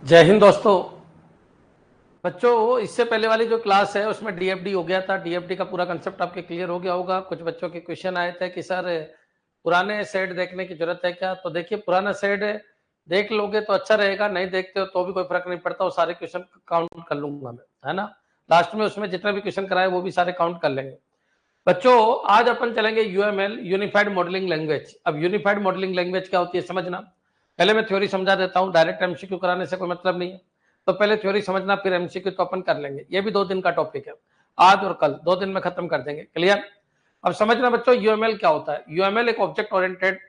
जय हिंद दोस्तों। बच्चों, इससे पहले वाली जो क्लास है उसमें डीएफडी हो गया था। डीएफडी का पूरा कंसेप्ट आपके क्लियर हो गया होगा। कुछ बच्चों के क्वेश्चन आए थे कि सर पुराने सेट देखने की जरूरत है क्या। तो देखिए, पुराना सेट देख लोगे तो अच्छा रहेगा, नहीं देखते हो तो भी कोई फर्क नहीं पड़ता। वो सारे क्वेश्चन काउंट कर लूंगा मैं, है ना। लास्ट में उसमें जितने भी क्वेश्चन कराए वो भी सारे काउंट कर लेंगे। बच्चों, आज अपन चलेंगे यूएमएल, यूनिफाइड मॉडलिंग लैंग्वेज। अब यूनिफाइड मॉडलिंग लैंग्वेज क्या होती है समझना। पहले मैं थ्योरी समझा देता हूँ, डायरेक्ट एमसीक्यू कराने से कोई मतलब नहीं है। तो पहले थ्योरी समझना, फिर एमसीक्यू तो अपन कर लेंगे। ये भी 2 दिन का टॉपिक है, आज और कल 2 दिन में खत्म कर देंगे। क्लियर। अब समझना बच्चों, यूएमएल क्या होता है। यूएमएल एक ऑब्जेक्ट ओरिएंटेड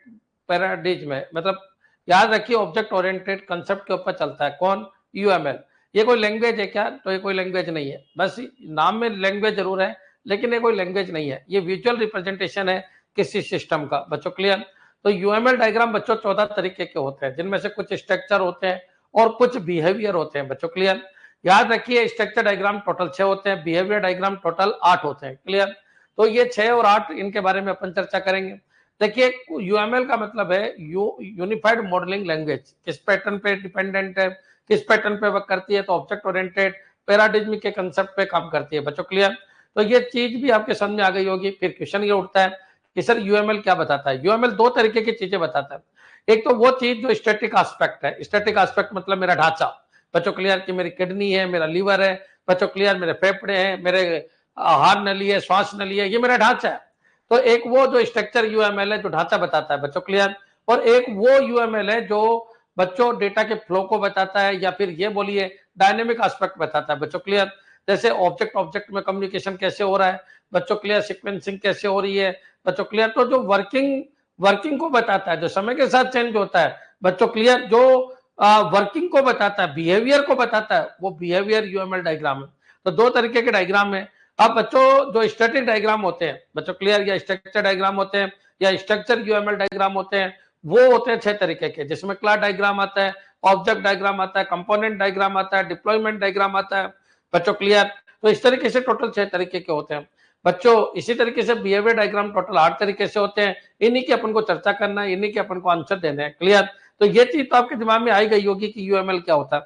पैराडिग्म है, मतलब याद रखिए ऑब्जेक्ट ओरिएंटेड कंसेप्ट के ऊपर चलता है। कौन? यूएमएल। ये कोई लैंग्वेज है क्या? तो ये कोई लैंग्वेज नहीं है, बस नाम में लैंग्वेज जरूर है, लेकिन ये कोई लैंग्वेज नहीं है। ये विजुअल रिप्रेजेंटेशन है किसी सिस्टम का। बच्चों क्लियर। तो यूएमएल डायग्राम बच्चों 14 तरीके के होते हैं, जिनमें से कुछ स्ट्रक्चर होते हैं और कुछ बिहेवियर होते हैं। बच्चों क्लियर। याद रखिए, स्ट्रक्चर डायग्राम टोटल 6 होते हैं, बिहेवियर डायग्राम टोटल 8 होते हैं। क्लियर। तो ये 6 और 8 इनके बारे में अपन चर्चा करेंगे। देखिए, यूएमएल का मतलब है यूनिफाइड मॉडलिंग लैंग्वेज। किस पैटर्न पे डिपेंडेंट है, किस पैटर्न पे वर्क करती है? तो ऑब्जेक्ट ओरिएंटेड पैराडिग्म के कंसेप्ट पे काम करती है। बच्चों क्लियर। तो ये चीज भी आपके समझ में आ गई होगी। फिर क्वेश्चन ये उठता है कि सर यूएमएल क्या बताता है। यूएमएल 2 तरीके की चीजें बताता है। एक तो वो चीज जो स्टैटिक एस्पेक्ट है। स्टैटिक एस्पेक्ट मतलब मेरा ढांचा। बच्चों क्लियर कि मेरी किडनी है, मेरा लीवर है। बच्चों क्लियर, मेरे फेफड़े हैं, मेरे आहार नली है, श्वास नली है, ये मेरा ढांचा है। तो एक वो जो स्ट्रक्चर यूएमएल है जो ढांचा बताता है। बच्चों क्लियर। और एक वो यूएमएल है जो बच्चों डेटा के फ्लो को बताता है, या फिर ये बोलिए डायनेमिक एस्पेक्ट बताता है। बच्चों क्लियर। जैसे ऑब्जेक्ट ऑब्जेक्ट में कम्युनिकेशन कैसे हो रहा है। बच्चों क्लियर। सीक्वेंसिंग कैसे हो रही है। बच्चों क्लियर। तो जो वर्किंग को बताता है, जो समय के साथ चेंज होता है। बच्चों क्लियर। जो वर्किंग को बताता है, बिहेवियर को बताता है, वो बिहेवियर यूएमएल डायग्राम है। तो 2 तरीके के डायग्राम है। अब बच्चों, जो स्टैटिक डायग्राम होते हैं बच्चों क्लियर, या स्ट्रक्चर डायग्राम होते हैं, या स्ट्रक्चर यूएमएल डायग्राम होते हैं, वो होते हैं 6 तरीके के, जिसमें क्लास डायग्राम आता है, ऑब्जेक्ट डायग्राम आता है, कंपोनेंट डायग्राम आता है, डिप्लॉयमेंट डायग्राम आता है। बच्चों क्लियर। तो इस तरीके से टोटल 6 तरीके के होते हैं। बच्चों, इसी तरीके से बिहेवियर डायग्राम टोटल 8 तरीके से होते हैं। इन्हीं की अपन को चर्चा करना है, इन्हीं के अपन को आंसर देने हैं। क्लियर। तो ये चीज तो आपके दिमाग में आई गई होगी कि यूएमएल क्या होता है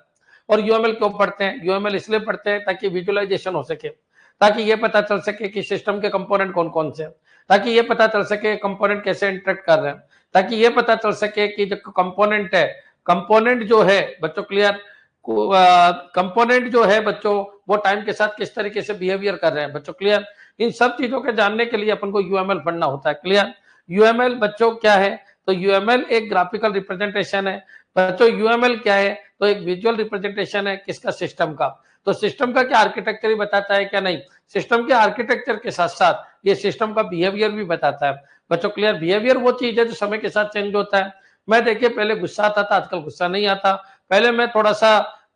और यूएमएल क्यों पढ़ते हैं। यूएमएल इसलिए पढ़ते हैं ताकि विजुअलाइजेशन हो सके, ताकि ये पता चल सके कि सिस्टम के कंपोनेंट कौन कौन से हैं, ताकि ये पता चल सके कंपोनेंट कैसे इंटरेक्ट कर रहे हैं, ताकि ये पता चल सके कि जो कंपोनेंट है, कंपोनेंट जो है बच्चों क्लियर, कंपोनेंट जो है बच्चों, वो टाइम के साथ किस तरीके से बिहेवियर कर रहे हैं। बच्चों क्लियर। इन सब चीजों के जानने के लिए अपन को यूएमएल पढ़ना होता है। क्लियर। यूएमएल बच्चों क्या है? तो यूएमएल एक ग्राफिकल रिप्रेजेंटेशन है। बच्चों, यूएमएल क्या है? तो एक विजुअल रिप्रेजेंटेशन है किसका? सिस्टम का। तो सिस्टम का क्या आर्किटेक्चर ही बताता है क्या? नहीं। सिस्टम के आर्किटेक्चर के साथ साथ ये सिस्टम का बिहेवियर भी बताता है। बच्चों क्लियर। बिहेवियर वो चीज है जो समय के साथ चेंज होता है। मैं देखिए, पहले गुस्सा आता था, आजकल गुस्सा नहीं आता। पहले मैं थोड़ा सा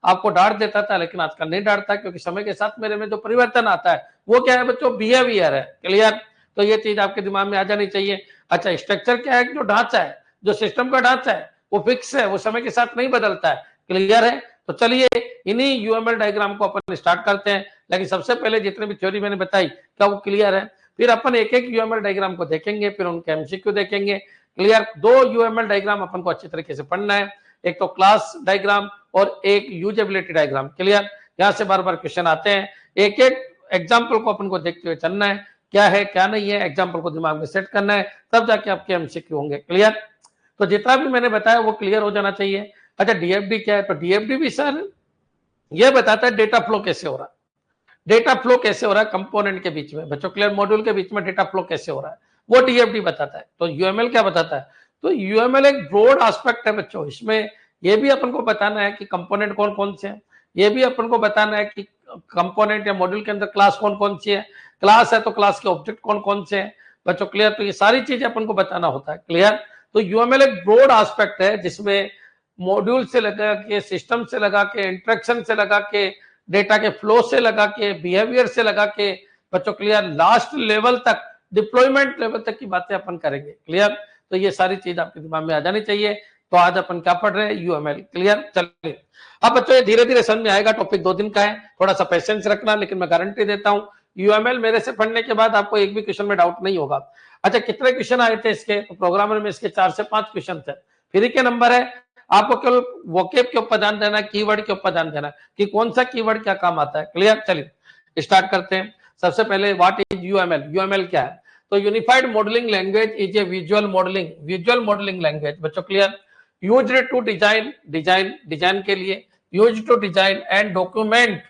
आपको डांट देता था, लेकिन आजकल नहीं डांटता, क्योंकि समय के साथ मेरे में जो परिवर्तन आता है वो क्या है बच्चों? बिहेवियर है। क्लियर। तो ये चीज आपके दिमाग में आ जानी चाहिए। अच्छा, स्ट्रक्चर क्या है? जो ढांचा है, जो सिस्टम का ढांचा है, वो फिक्स है, वो समय के साथ नहीं बदलता है। क्लियर है। तो चलिए, इन्हीं यूएमएल डायग्राम को अपन स्टार्ट करते हैं। लेकिन सबसे पहले जितने भी थ्योरी मैंने बताई, क्या वो क्लियर है? फिर अपन एक एक यूएमएल डायग्राम को देखेंगे, फिर उनके एमसीक्यू देखेंगे। क्लियर। 2 यूएमएल डायग्राम अपन को अच्छी तरीके से पढ़ना है, एक तो क्लास डायग्राम और एक यूजेबिलिटी डायग्राम। क्लियर। यहां से बार बार क्वेश्चन आते हैं, एक एक एग्जाम्पल को अपन को देखते हुए चलना है, क्या है क्या नहीं है, एग्जाम्पल को दिमाग में सेट करना है, तब जाके आपके एमसीक्यू होंगे। क्लियर। तो जितना भी मैंने बताया वो क्लियर हो जाना चाहिए। अच्छा, डीएफडी क्या है? तो डीएफडी भी सर ये बताता है डेटा फ्लो कैसे हो रहा है। डेटा फ्लो कैसे हो रहा है कंपोनेंट के बीच में। बच्चों क्लियर। मॉड्यूल के बीच में डेटा फ्लो कैसे हो रहा है, वो डीएफडी बताता है। तो यूएमएल क्या बताता है? तो यूएमएल एक ब्रॉड एस्पेक्ट है बच्चों। इसमें ये भी अपन को बताना है कि कंपोनेंट कौन कौन से हैं, ये भी अपन को बताना है कि कंपोनेंट या मॉड्यूल के अंदर क्लास कौन कौन सी है, क्लास है तो क्लास के ऑब्जेक्ट कौन कौन से हैं। बच्चों क्लियर। तो ये सारी चीजें अपन को बताना होता है। क्लियर। तो यूएमएल एक ब्रॉड एस्पेक्ट है, जिसमें मॉड्यूल से लगा के, सिस्टम से लगा के, इंटरेक्शन से लगा के, डेटा के फ्लो से लगा के, बिहेवियर से लगा के, बच्चों क्लियर, लास्ट लेवल तक, डिप्लॉयमेंट लेवल तक की बातें अपन करेंगे। क्लियर। तो ये सारी चीज आपके दिमाग में आ जानी चाहिए। तो आज अपन क्या पढ़ रहे हैं? यूएमएल। क्लियर। चलिए, अब बच्चों ये धीरे धीरे समझ में आएगा। टॉपिक 2 दिन का है, थोड़ा सा पेशेंस रखना, लेकिन मैं गारंटी देता हूं यूएमएल मेरे से पढ़ने के बाद आपको एक भी क्वेश्चन में डाउट नहीं होगा। अच्छा, कितने क्वेश्चन आए थे इसके? तो प्रोग्रामर में इसके 4 से 5 क्वेश्चन थे। फ्री के नंबर है, आपको केवल वोकेब के ऊपर ध्यान देना है, कीवर्ड के ऊपर ध्यान देना है कि कौन सा कीवर्ड क्या काम आता है। क्लियर? चलिए स्टार्ट करते हैं। सबसे पहले व्हाट इज यूएमएल? यूएमएल क्या है? तो unified modelling language is a visual modelling language. बच्चों क्लियर? यूज्ड टू डिजाइन के लिए, used to design and document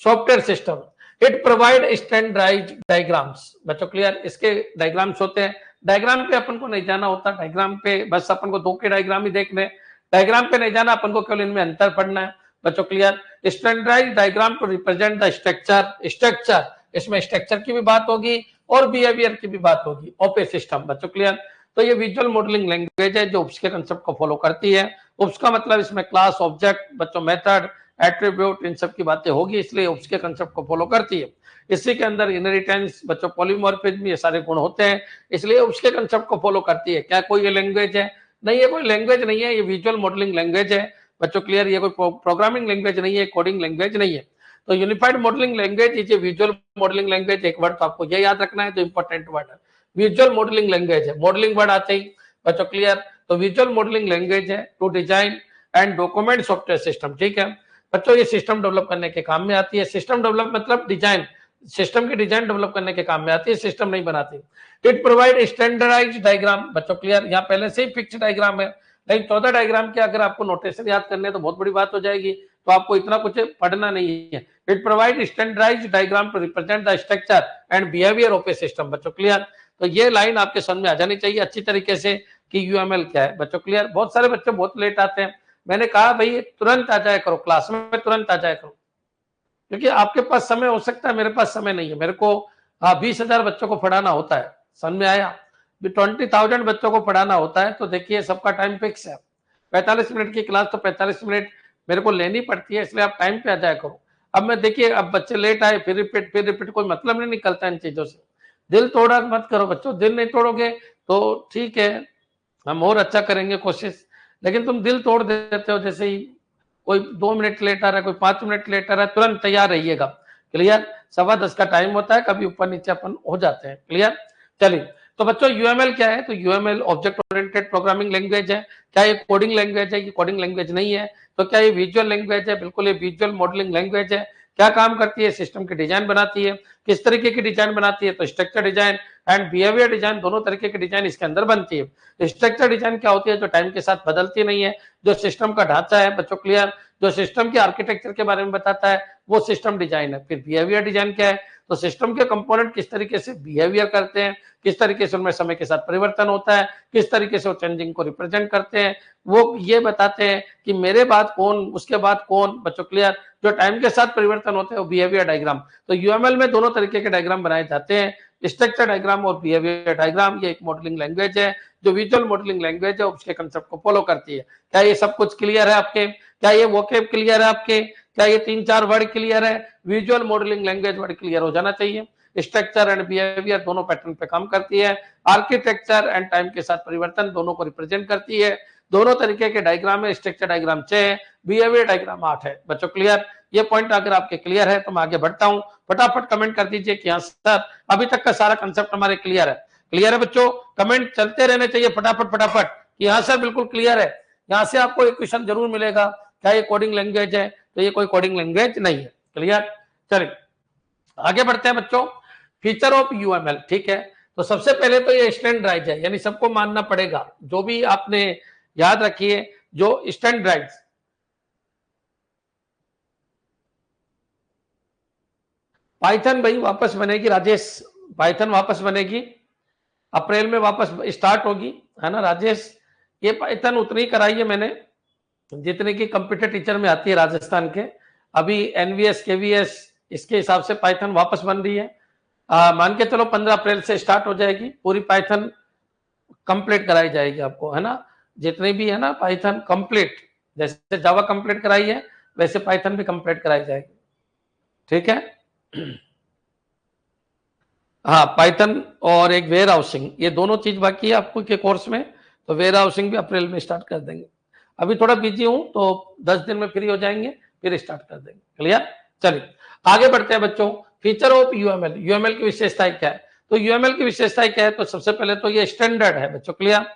software system. It provide standardised diagrams. बच्चों क्लियर? इसके डायग्राम्स होते हैं। डायग्राम पे अपन को नहीं जाना होता, डायग्राम पे बस अपन को दो के डायग्राम ही देखने, डायग्राम पे नहीं जाना, अपन को केवल इनमें अंतर पढ़ना है। बच्चों clear? Standardised diagram to represent the structure, इसमें स्ट्रक्चर की भी बात होगी और बिहेवियर की भी बात होगी ऑफ ए सिस्टम। बच्चों क्लियर? तो ये विजुअल मॉडलिंग लैंग्वेज है जो उसके कंसेप्ट को फॉलो करती है। उसका मतलब इसमें क्लास, ऑब्जेक्ट, बच्चों मेथड, एट्रीब्यूट, इन सब की बातें होगी, इसलिए उसके कंसेप्ट को फॉलो करती है। इसी के अंदर इनहेरिटेंस, बच्चों पॉलीमॉर्फिज्म, ये सारे गुण होते हैं, इसलिए उसके कंसेप्ट को फॉलो करती है। क्या कोई ये लैंग्वेज है? नहीं, ये कोई लैंग्वेज नहीं है, ये विजुअल मॉडलिंग लैंग्वेज है। बच्चों क्लियर? ये कोई प्रोग्रामिंग लैंग्वेज नहीं है, कोडिंग लैंग्वेज नहीं है। तो unified modelling language is a visual modelling language. एक वर्ड तो आपको ये याद रखना है, जो इंपॉर्टेंट वर्ड है, विजुअल मॉडलिंग लैंग्वेज है। मॉडलिंग वर्ड आते ही बच्चों क्लियर? तो विजुअल मॉडलिंग लैंग्वेज है to design and document software system. ठीक है बच्चों, ये सिस्टम डेवलप करने के काम में आती है। सिस्टम डेवलप मतलब डिजाइन, सिस्टम की डिजाइन डेवलप करने के काम में आती है, सिस्टम नहीं बनाती। It provide standardised diagram. बच्चों क्लियर? यहाँ पहले से ही फिक्स डायग्राम है, लेकिन 14 डायग्राम के अगर आपको नोटेशन याद करने हैं तो बहुत बड़ी बात हो जाएगी, तो आपको इतना कुछ पढ़ना नहीं है। It provide standardised diagram to represent the structure and behaviour of a system. बच्चों क्लियर? तो ये लाइन आपके समझ में आ जानी चाहिए अच्छी तरीके से कि यूएमएल क्या है। बच्चों क्लियर? बहुत सारे बच्चे बहुत लेट आते हैं, मैंने कहा भाई तुरंत आ जाया करो क्लास में, तुरंत आ जाया करो, क्योंकि आपके पास समय हो सकता है, मेरे पास समय नहीं है। मेरे को 20,000 बच्चों को पढ़ाना होता है, समझ में आया? 20,000 बच्चों को पढ़ाना होता है, तो देखिए सबका टाइम फिक्स है। 45 मिनट की क्लास, तो 45 मिनट मेरे को लेनी पड़ती है, इसलिए आप टाइम पे आ जाया करो। अब मैं देखिए, अब बच्चे लेट आए, फिर रिपीट, कोई मतलब नहीं निकलता इन चीजों से। दिल तोड़ा मत करो बच्चों, दिल नहीं तोड़ोगे तो ठीक है, हम और अच्छा करेंगे कोशिश, लेकिन तुम दिल तोड़ देते हो। जैसे ही कोई 2 मिनट लेट आ रहा है, कोई 5 मिनट लेट आ रहा है, तुरंत तैयार रहिएगा। क्लियर? 10:15 का टाइम होता है, कभी ऊपर नीचे अपन हो जाते हैं। क्लियर? चलिए, तो बच्चों यूएमएल क्या है? तो UML object oriented programming language है। क्या ये कोडिंग लैंग्वेज है? ये कोडिंग लैंग्वेज नहीं है। तो क्या ये विजुअल लैंग्वेज है? बिल्कुल ये विजुअल मॉडलिंग लैंग्वेज है। क्या काम करती है? सिस्टम की डिजाइन बनाती है। किस तरीके की डिजाइन बनाती है? तो structure design and behaviour design, दोनों तरीके की डिजाइन इसके अंदर बनती है। स्ट्रक्चर डिजाइन क्या होती है? जो टाइम के साथ बदलती नहीं है, जो सिस्टम का ढांचा है। बच्चों क्लियर? जो सिस्टम के आर्किटेक्चर के बारे में बताता है, वो सिस्टम डिजाइन है। फिर बिहेवियर डिजाइन क्या है? तो सिस्टम के कंपोनेंट किस तरीके से बिहेवियर करते हैं, किस तरीके से उनमें समय के साथ परिवर्तन होता है, किस तरीके से वो चेंजिंग को रिप्रेजेंट करते हैं, वो ये बताते हैं कि मेरे बाद कौन, उसके बाद कौन। बच्चों क्लियर? जो टाइम के साथ परिवर्तन होते हैं वो बिहेवियर डायग्राम। तो यूएमएल में दोनों तरीके के डायग्राम बनाए जाते हैं, स्ट्रक्चर डायग्राम और बिहेवियर डायग्राम। ये एक मॉडलिंग लैंग्वेज है जो विजुअल मॉडलिंग लैंग्वेज है, उसके कंसेप्ट को फॉलो करती है। क्या ये सब कुछ क्लियर है आपके? क्या ये वोकेब क्लियर है आपके? क्या ये 3-4 वर्ड क्लियर है? Visual modelling language word clear हो जाना चाहिए। स्ट्रक्चर एंड बिहेवियर दोनों पैटर्न पे काम करती है। आर्किटेक्चर एंड टाइम के साथ परिवर्तन दोनों को रिप्रेजेंट करती है। दोनों तरीके के डायग्राम है, स्ट्रक्चर डायग्राम 6 है, बिहेवियर डायग्राम 8 है। बच्चों क्लियर? ये पॉइंट अगर आपके क्लियर है तो मैं आगे बढ़ता हूं। फटाफट कमेंट कर दीजिए कि हाँ सर अभी तक का सारा कंसेप्ट हमारे क्लियर है। क्लियर है बच्चों? कमेंट चलते रहने चाहिए फटाफट फटाफट कि हाँ सर बिल्कुल क्लियर है। यहाँ से आपको एक क्वेश्चन जरूर मिलेगा, क्या ये कोडिंग लैंग्वेज है? तो ये कोई कोडिंग लैंग्वेज नहीं है। क्लियर? चलिए आगे बढ़ते हैं बच्चों। फीचर ऑफ यूएमएल, ठीक है। तो सबसे पहले तो ये स्टैंडर्डाइज है, यानी सबको मानना पड़ेगा। जो भी आपने याद रखिए, जो स्टैंडर्डाइज, पाइथन भाई वापस बनेगी राजेश, पाइथन वापस बनेगी, अप्रैल में वापस स्टार्ट होगी, है ना राजेश? ये पाइथन उतनी कराई है मैंने जितने की कंप्यूटर टीचर में आती है राजस्थान के। अभी एनवीएस केवीएस इसके हिसाब से पाइथन वापस बन रही है। मान के चलो 15 अप्रैल से स्टार्ट हो जाएगी, पूरी पाइथन कंप्लीट कराई जाएगी आपको, है ना? जितनी भी है ना पाइथन कंप्लीट, जैसे जावा कंप्लीट कराई है वैसे पाइथन भी कंप्लीट कराई जाएगी। ठीक है? हाँ, पाइथन और एक वेयर हाउसिंग, ये दोनों चीज बाकी है आपको के कोर्स में। तो वेयर हाउसिंग भी अप्रैल में स्टार्ट कर देंगे। अभी थोड़ा बिजी हूं, तो 10 दिन में फ्री हो जाएंगे, फिर स्टार्ट कर देंगे। क्लियर? चलिए आगे बढ़ते हैं बच्चों। फीचर ऑफ यूएमएल, यूएमएल की विशेषताएं क्या है? तो यूएमएल की विशेषताएं क्या है? तो सबसे पहले तो ये स्टैंडर्ड है बच्चों। क्लियर?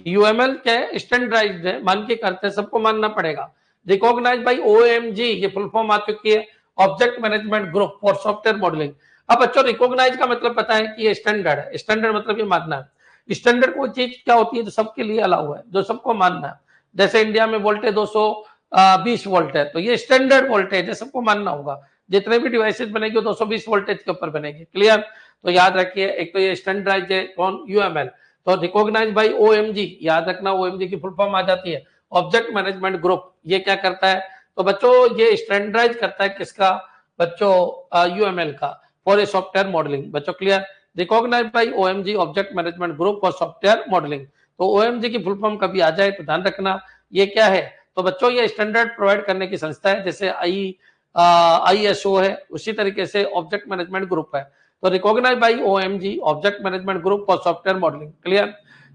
यूएमएल क्या है, स्टैंडर्डाइज्ड है, मान के करते हैं, सबको मानना पड़ेगा। रिकॉग्नाइज बाई ओएमजी, ये फुल फॉर्म आ चुकी है, object management group for software modelling. अब बच्चों रिकॉग्नाइज का मतलब पता है कि ये स्टैंडर्ड है, स्टैंडर्ड मतलब ये मानना है। स्टैंडर्ड कोई चीज क्या होती है जो सबके लिए अलाउ है, जो सबको मानना है। जैसे इंडिया में वोल्टेज 220 वोल्ट है, तो ये स्टैंडर्ड वोल्टेज है, सबको मानना होगा। जितने भी डिवाइसेस बनेगी वो 220 वोल्टेज के ऊपर बनेगी। क्लियर? तो याद रखिए, एक तो ये स्टैंडर्डाइज है कौन, यूएमएल। तो रिकॉग्नाइज बाई ओएमजी, याद रखना ओएमजी की फुल फॉर्म आ जाती है ऑब्जेक्ट मैनेजमेंट ग्रुप। ये क्या करता है, तो बच्चों ये स्टैंडर्डाइज करता है किसका, बच्चों यूएमएल का, फॉर ए सॉफ्टवेयर मॉडलिंग। बच्चों clear? Recognise by OMG object management group for software modelling. तो ओएमजी की फुल फॉर्म कभी आ जाए तो ध्यान रखना ये क्या है। तो बच्चों ये स्टैंडर्ड प्रोवाइड करने की संस्था है, जैसे आईएसओ है, उसी तरीके से ऑब्जेक्ट मैनेजमेंट ग्रुप है। तो recognise by OMG object management group for software modelling. Clear?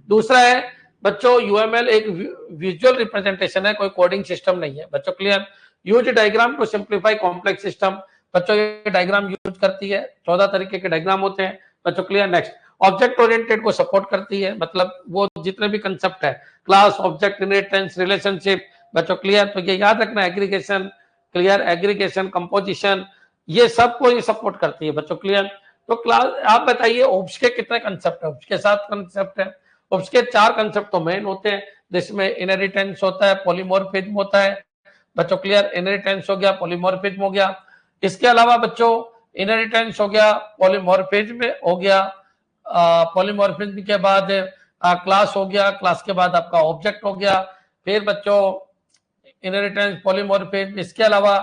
दूसरा है बच्चों यूएमएल एक विजुअल रिप्रेजेंटेशन है, कोई कोडिंग सिस्टम नहीं है। बच्चों clear? Use diagram to simplify complex system. बच्चों ये डायग्राम यूज करती है, 14 तरीके के डायग्राम होते हैं। बच्चों क्लियर? नेक्स्ट, ऑब्जेक्ट ओरिएंटेड को सपोर्ट करती है, मतलब वो जितने भी कंसेप्ट है, क्लास, ऑब्जेक्ट, इनहेरिटेंस, रिलेशनशिप। बच्चों क्लियर? तो ये याद रखना, एग्रीगेशन, क्लियर, एग्रीगेशन, कंपोजिशन, ये सबको ये सपोर्ट करती है। बच्चों क्लियर? तो क्लास आप बताइए ओब्स के कितने कंसेप्ट है? ओब्स के 7 कंसेप्ट है। ओब्स के 4 कंसेप्ट तो मेन होते हैं, जिसमें इनहेरिटेंस होता है, पॉलीमॉर्फिज्म होता है। बच्चों क्लियर? इनहेरिटेंस हो गया, पॉलीमॉर्फिज्म हो गया। इसके अलावा बच्चों इनहेरिटेंस हो गया, पॉलीमॉर्फिज्म हो गया, पॉलीमॉर्फिज्म के बाद क्लास हो गया, क्लास के बाद आपका ऑब्जेक्ट हो गया, फिर बच्चों इनहेरिटेंस, पॉलीमॉर्फिज्म। इसके अलावा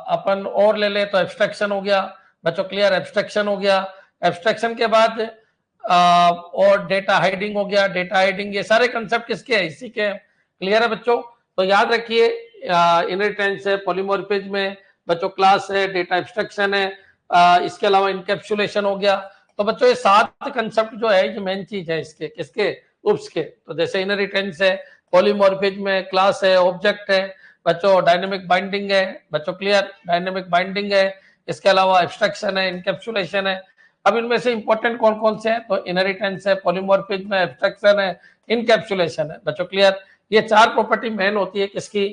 अपन और ले ले तो एब्स्ट्रैक्शन हो गया। बच्चों क्लियर? एब्स्ट्रैक्शन हो गया। एब्स्ट्रैक्शन के बाद और डेटा हाइडिंग हो गया। डेटा हाइडिंग, ये सारे कंसेप्ट किसके हैं, इसी के। क्लियर है बच्चों? तो याद रखिए, इनहेरिटेंस है, पॉलीमॉर्फिज्म है, बच्चों क्लास है, डेटा एब्स्ट्रैक्शन है, इसके अलावा इनकैप्सुलेशन हो गया। तो बच्चों ये 7 कंसेप्ट जो है, ये मेन चीज है इसके, किसके, उप्स के। तो जैसे इनहेरिटेंस है, पॉलीमॉर्फिज्म है, क्लास है, ऑब्जेक्ट है, बच्चों डायनेमिक बाइंडिंग है। बच्चों क्लियर? डायनेमिक बाइंडिंग है, इसके अलावा एब्स्ट्रैक्शन है, इनकैप्सुलेशन है। अब इनमें से इंपॉर्टेंट कौन कौन से हैं, तो इनहेरिटेंस है, पॉलीमॉर्फिज्म है, एब्स्ट्रैक्शन है, इनकैप्सुलेशन है। बच्चों क्लियर? ये 4 प्रॉपर्टी मेन होती है किसकी,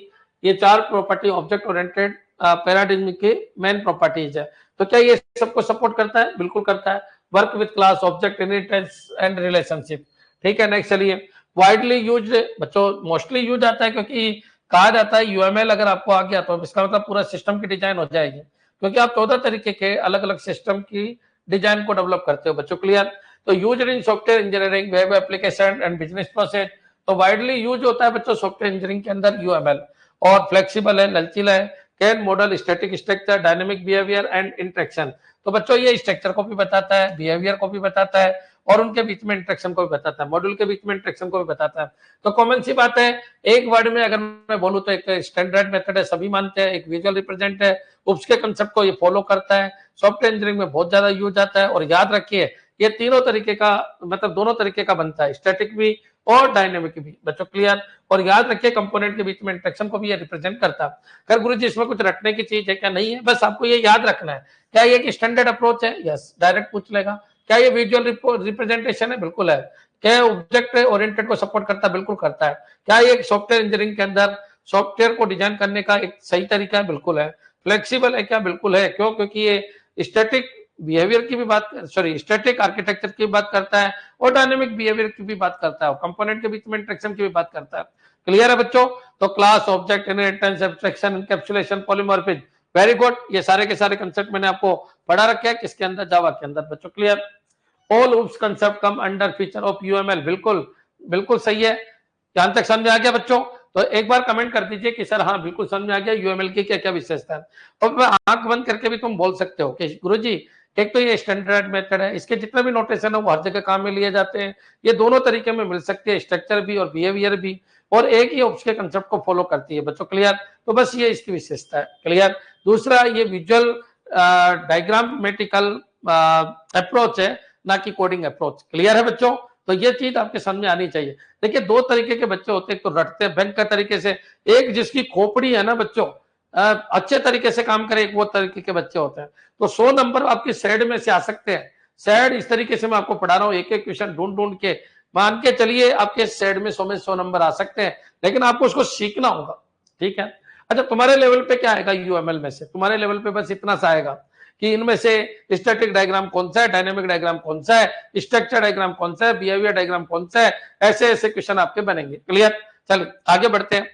ये 4 प्रॉपर्टी ऑब्जेक्ट ओरिएंटेड पैराडिग्म की मेन प्रॉपर्टीज है। तो क्या ये सबको सपोर्ट करता है? बिल्कुल करता है। Work with class, object, inheritance and relationship. ठीक है, नेक्स्ट चलिए। वाइडली यूज्ड, बच्चों मोस्टली यूज आता है, क्योंकि कहा जाता है यूएमएल अगर आपको आ गया तो इसका मतलब पूरा सिस्टम की डिजाइन हो जाएगी, क्योंकि आप 14 तरीके के अलग अलग सिस्टम की डिजाइन को डेवलप करते हो। बच्चों क्लियर? तो use in software engineering, web application and business process. तो वाइडली यूज होता है बच्चों सॉफ्टवेयर इंजीनियरिंग के अंदर यूएमएल, और फ्लेक्सिबल है, लचीला है, can model static structure, dynamic behaviour and interaction. तो बच्चों ये स्ट्रक्चर को भी बताता है, बिहेवियर को भी बताता है, और उनके बीच में इंटरेक्शन को भी बताता है, मॉड्यूल के बीच में इंटरेक्शन को भी बताता है। तो कॉमन सी बात है, एक वर्ड में अगर मैं बोलूं तो एक स्टैंडर्ड मेथड है, सभी मानते हैं, एक विजुअल रिप्रेजेंट है, उसके कंसेप्ट को ये फॉलो करता है, सॉफ्टवेयर इंजीनियरिंग में बहुत ज्यादा यूज आता है। और याद रखिए, ये तीनों तरीके का, मतलब दोनों तरीके का बनता है, स्टैटिक भी और डायनेमिक भी। बच्चों क्लियर? और याद रखिए, कंपोनेंट के बीच में इंटरेक्शन को भी ये रिप्रेजेंट करता है। अगर गुरु जी इसमें कुछ रटने की चीज है क्या? नहीं है, बस आपको ये याद रखना है। क्या ये एक स्टैंडर्ड अप्रोच है? यस, डायरेक्ट पूछ लेगा। क्या ये विजुअल रिप्रेजेंटेशन है? बिल्कुल है। क्या ऑब्जेक्ट ओरिएंटेड को सपोर्ट करता है? बिल्कुल करता है। क्या ये सॉफ्टवेयर इंजीनियरिंग के अंदर सॉफ्टवेयर को डिजाइन करने का एक सही तरीका है? बिल्कुल है। फ्लेक्सिबल है क्या? बिल्कुल है। क्यों? क्योंकि ये स्टैटिक बिहेवियर की भी बात, सॉरी स्टैटिक आर्किटेक्चर की बात करता है, और डायनेमिक बिहेवियर की भी बात करता है, और कंपोनेंट के बीच में इंटरेक्शन की भी बात करता है। क्लियर है बच्चों? तो class, object, inheritance, abstraction, encapsulation, polymorphism, very good. ये सारे के सारे कंसेप्ट मैंने आपको पढ़ा रखे हैं, किसके अंदर? जावा के अंदर। बच्चों clear? All OOPS concept come under feature of UML. बिल्कुल, बिल्कुल सही है। ध्यान तक समझ आ गया बच्चों? तो एक बार कमेंट कर दीजिए कि सर हाँ बिल्कुल समझ में आ गया, यूएमएल की क्या क्या विशेषता है। और आंख बंद करके भी तुम बोल सकते हो कि गुरुजी एक तो ये स्टैंडर्ड मेथड है, इसके जितने भी नोटेशन है वो हर जगह काम में लिए जाते हैं, ये दोनों तरीके में मिल सकते हैं, स्ट्रक्चर भी और बिहेवियर भी, और एक ही OOPS के कंसेप्ट को फॉलो करती है। बच्चों क्लियर? तो बस ये इसकी विशेषता है। क्लियर? दूसरा, ये विजुअल डायग्रामेटिकल अप्रोच है, ना कि कोडिंग अप्रोच। क्लियर है बच्चों? तो ये चीज आपके सामने आनी चाहिए। देखिए, 2 तरीके के बच्चे होते हैं, एक तो रटते हैं बैंक का तरीके से, एक जिसकी खोपड़ी है ना बच्चों, अच्छे तरीके से काम करे, एक वो तरीके के बच्चे होते हैं। तो 100 नंबर आपकी सेड में से आ सकते हैं। सेड इस तरीके से मैं आपको पढ़ा रहा हूँ, एक एक क्वेश्चन ढूंढ ढूंढ के मान के चलिए आपके सेट में 100 में 100 नंबर आ सकते हैं, लेकिन आपको उसको सीखना होगा, ठीक है। अच्छा, तुम्हारे लेवल पे क्या आएगा यूएमएल में से? तुम्हारे लेवल पे बस इतना सा आएगा कि इनमें से स्टैटिक डायग्राम कौन सा है, डायनेमिक डायग्राम कौन सा है, स्ट्रक्चर डायग्राम कौन सा है, बिहेवियर डायग्राम कौन सा है, ऐसे ऐसे क्वेश्चन आपके बनेंगे। क्लियर? चलिए आगे बढ़ते हैं।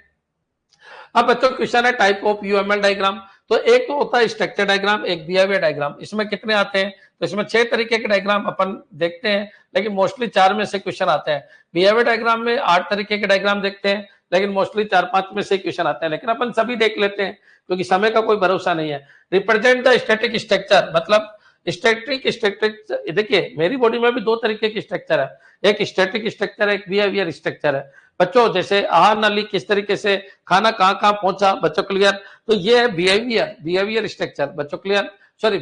अब बच्चों क्वेश्चन है टाइप ऑफ यूएमएल डायग्राम। तो एक तो होता है स्ट्रक्चर डायग्राम, एक बिहेवियर डायग्राम। इसमें कितने आते हैं? तो इसमें 6 तरीके के डायग्राम अपन देखते हैं, लेकिन मोस्टली 4 में से क्वेश्चन आते हैं। बिहेवियर डायग्राम में 8 तरीके के डायग्राम देखते हैं, लेकिन मोस्टली 4-5 में से क्वेश्चन आते हैं, लेकिन अपन सभी देख लेते हैं क्योंकि समय का कोई भरोसा नहीं है। रिप्रेजेंट द स्टैटिक स्ट्रक्चर, मतलब स्टैटिक स्ट्रक्चर। देखिए मेरी बॉडी में भी 2 तरीके की स्ट्रक्चर है, एक स्टैटिक स्ट्रक्चर है, एक बिहेवियर स्ट्रक्चर है। बच्चों जैसे आहार नाली किस तरीके से, खाना कहाँ कहाँ पहुंचा, बच्चों क्लियर? तो ये है बिहेवियर स्ट्रक्चर, बच्चों क्लियर? Sorry,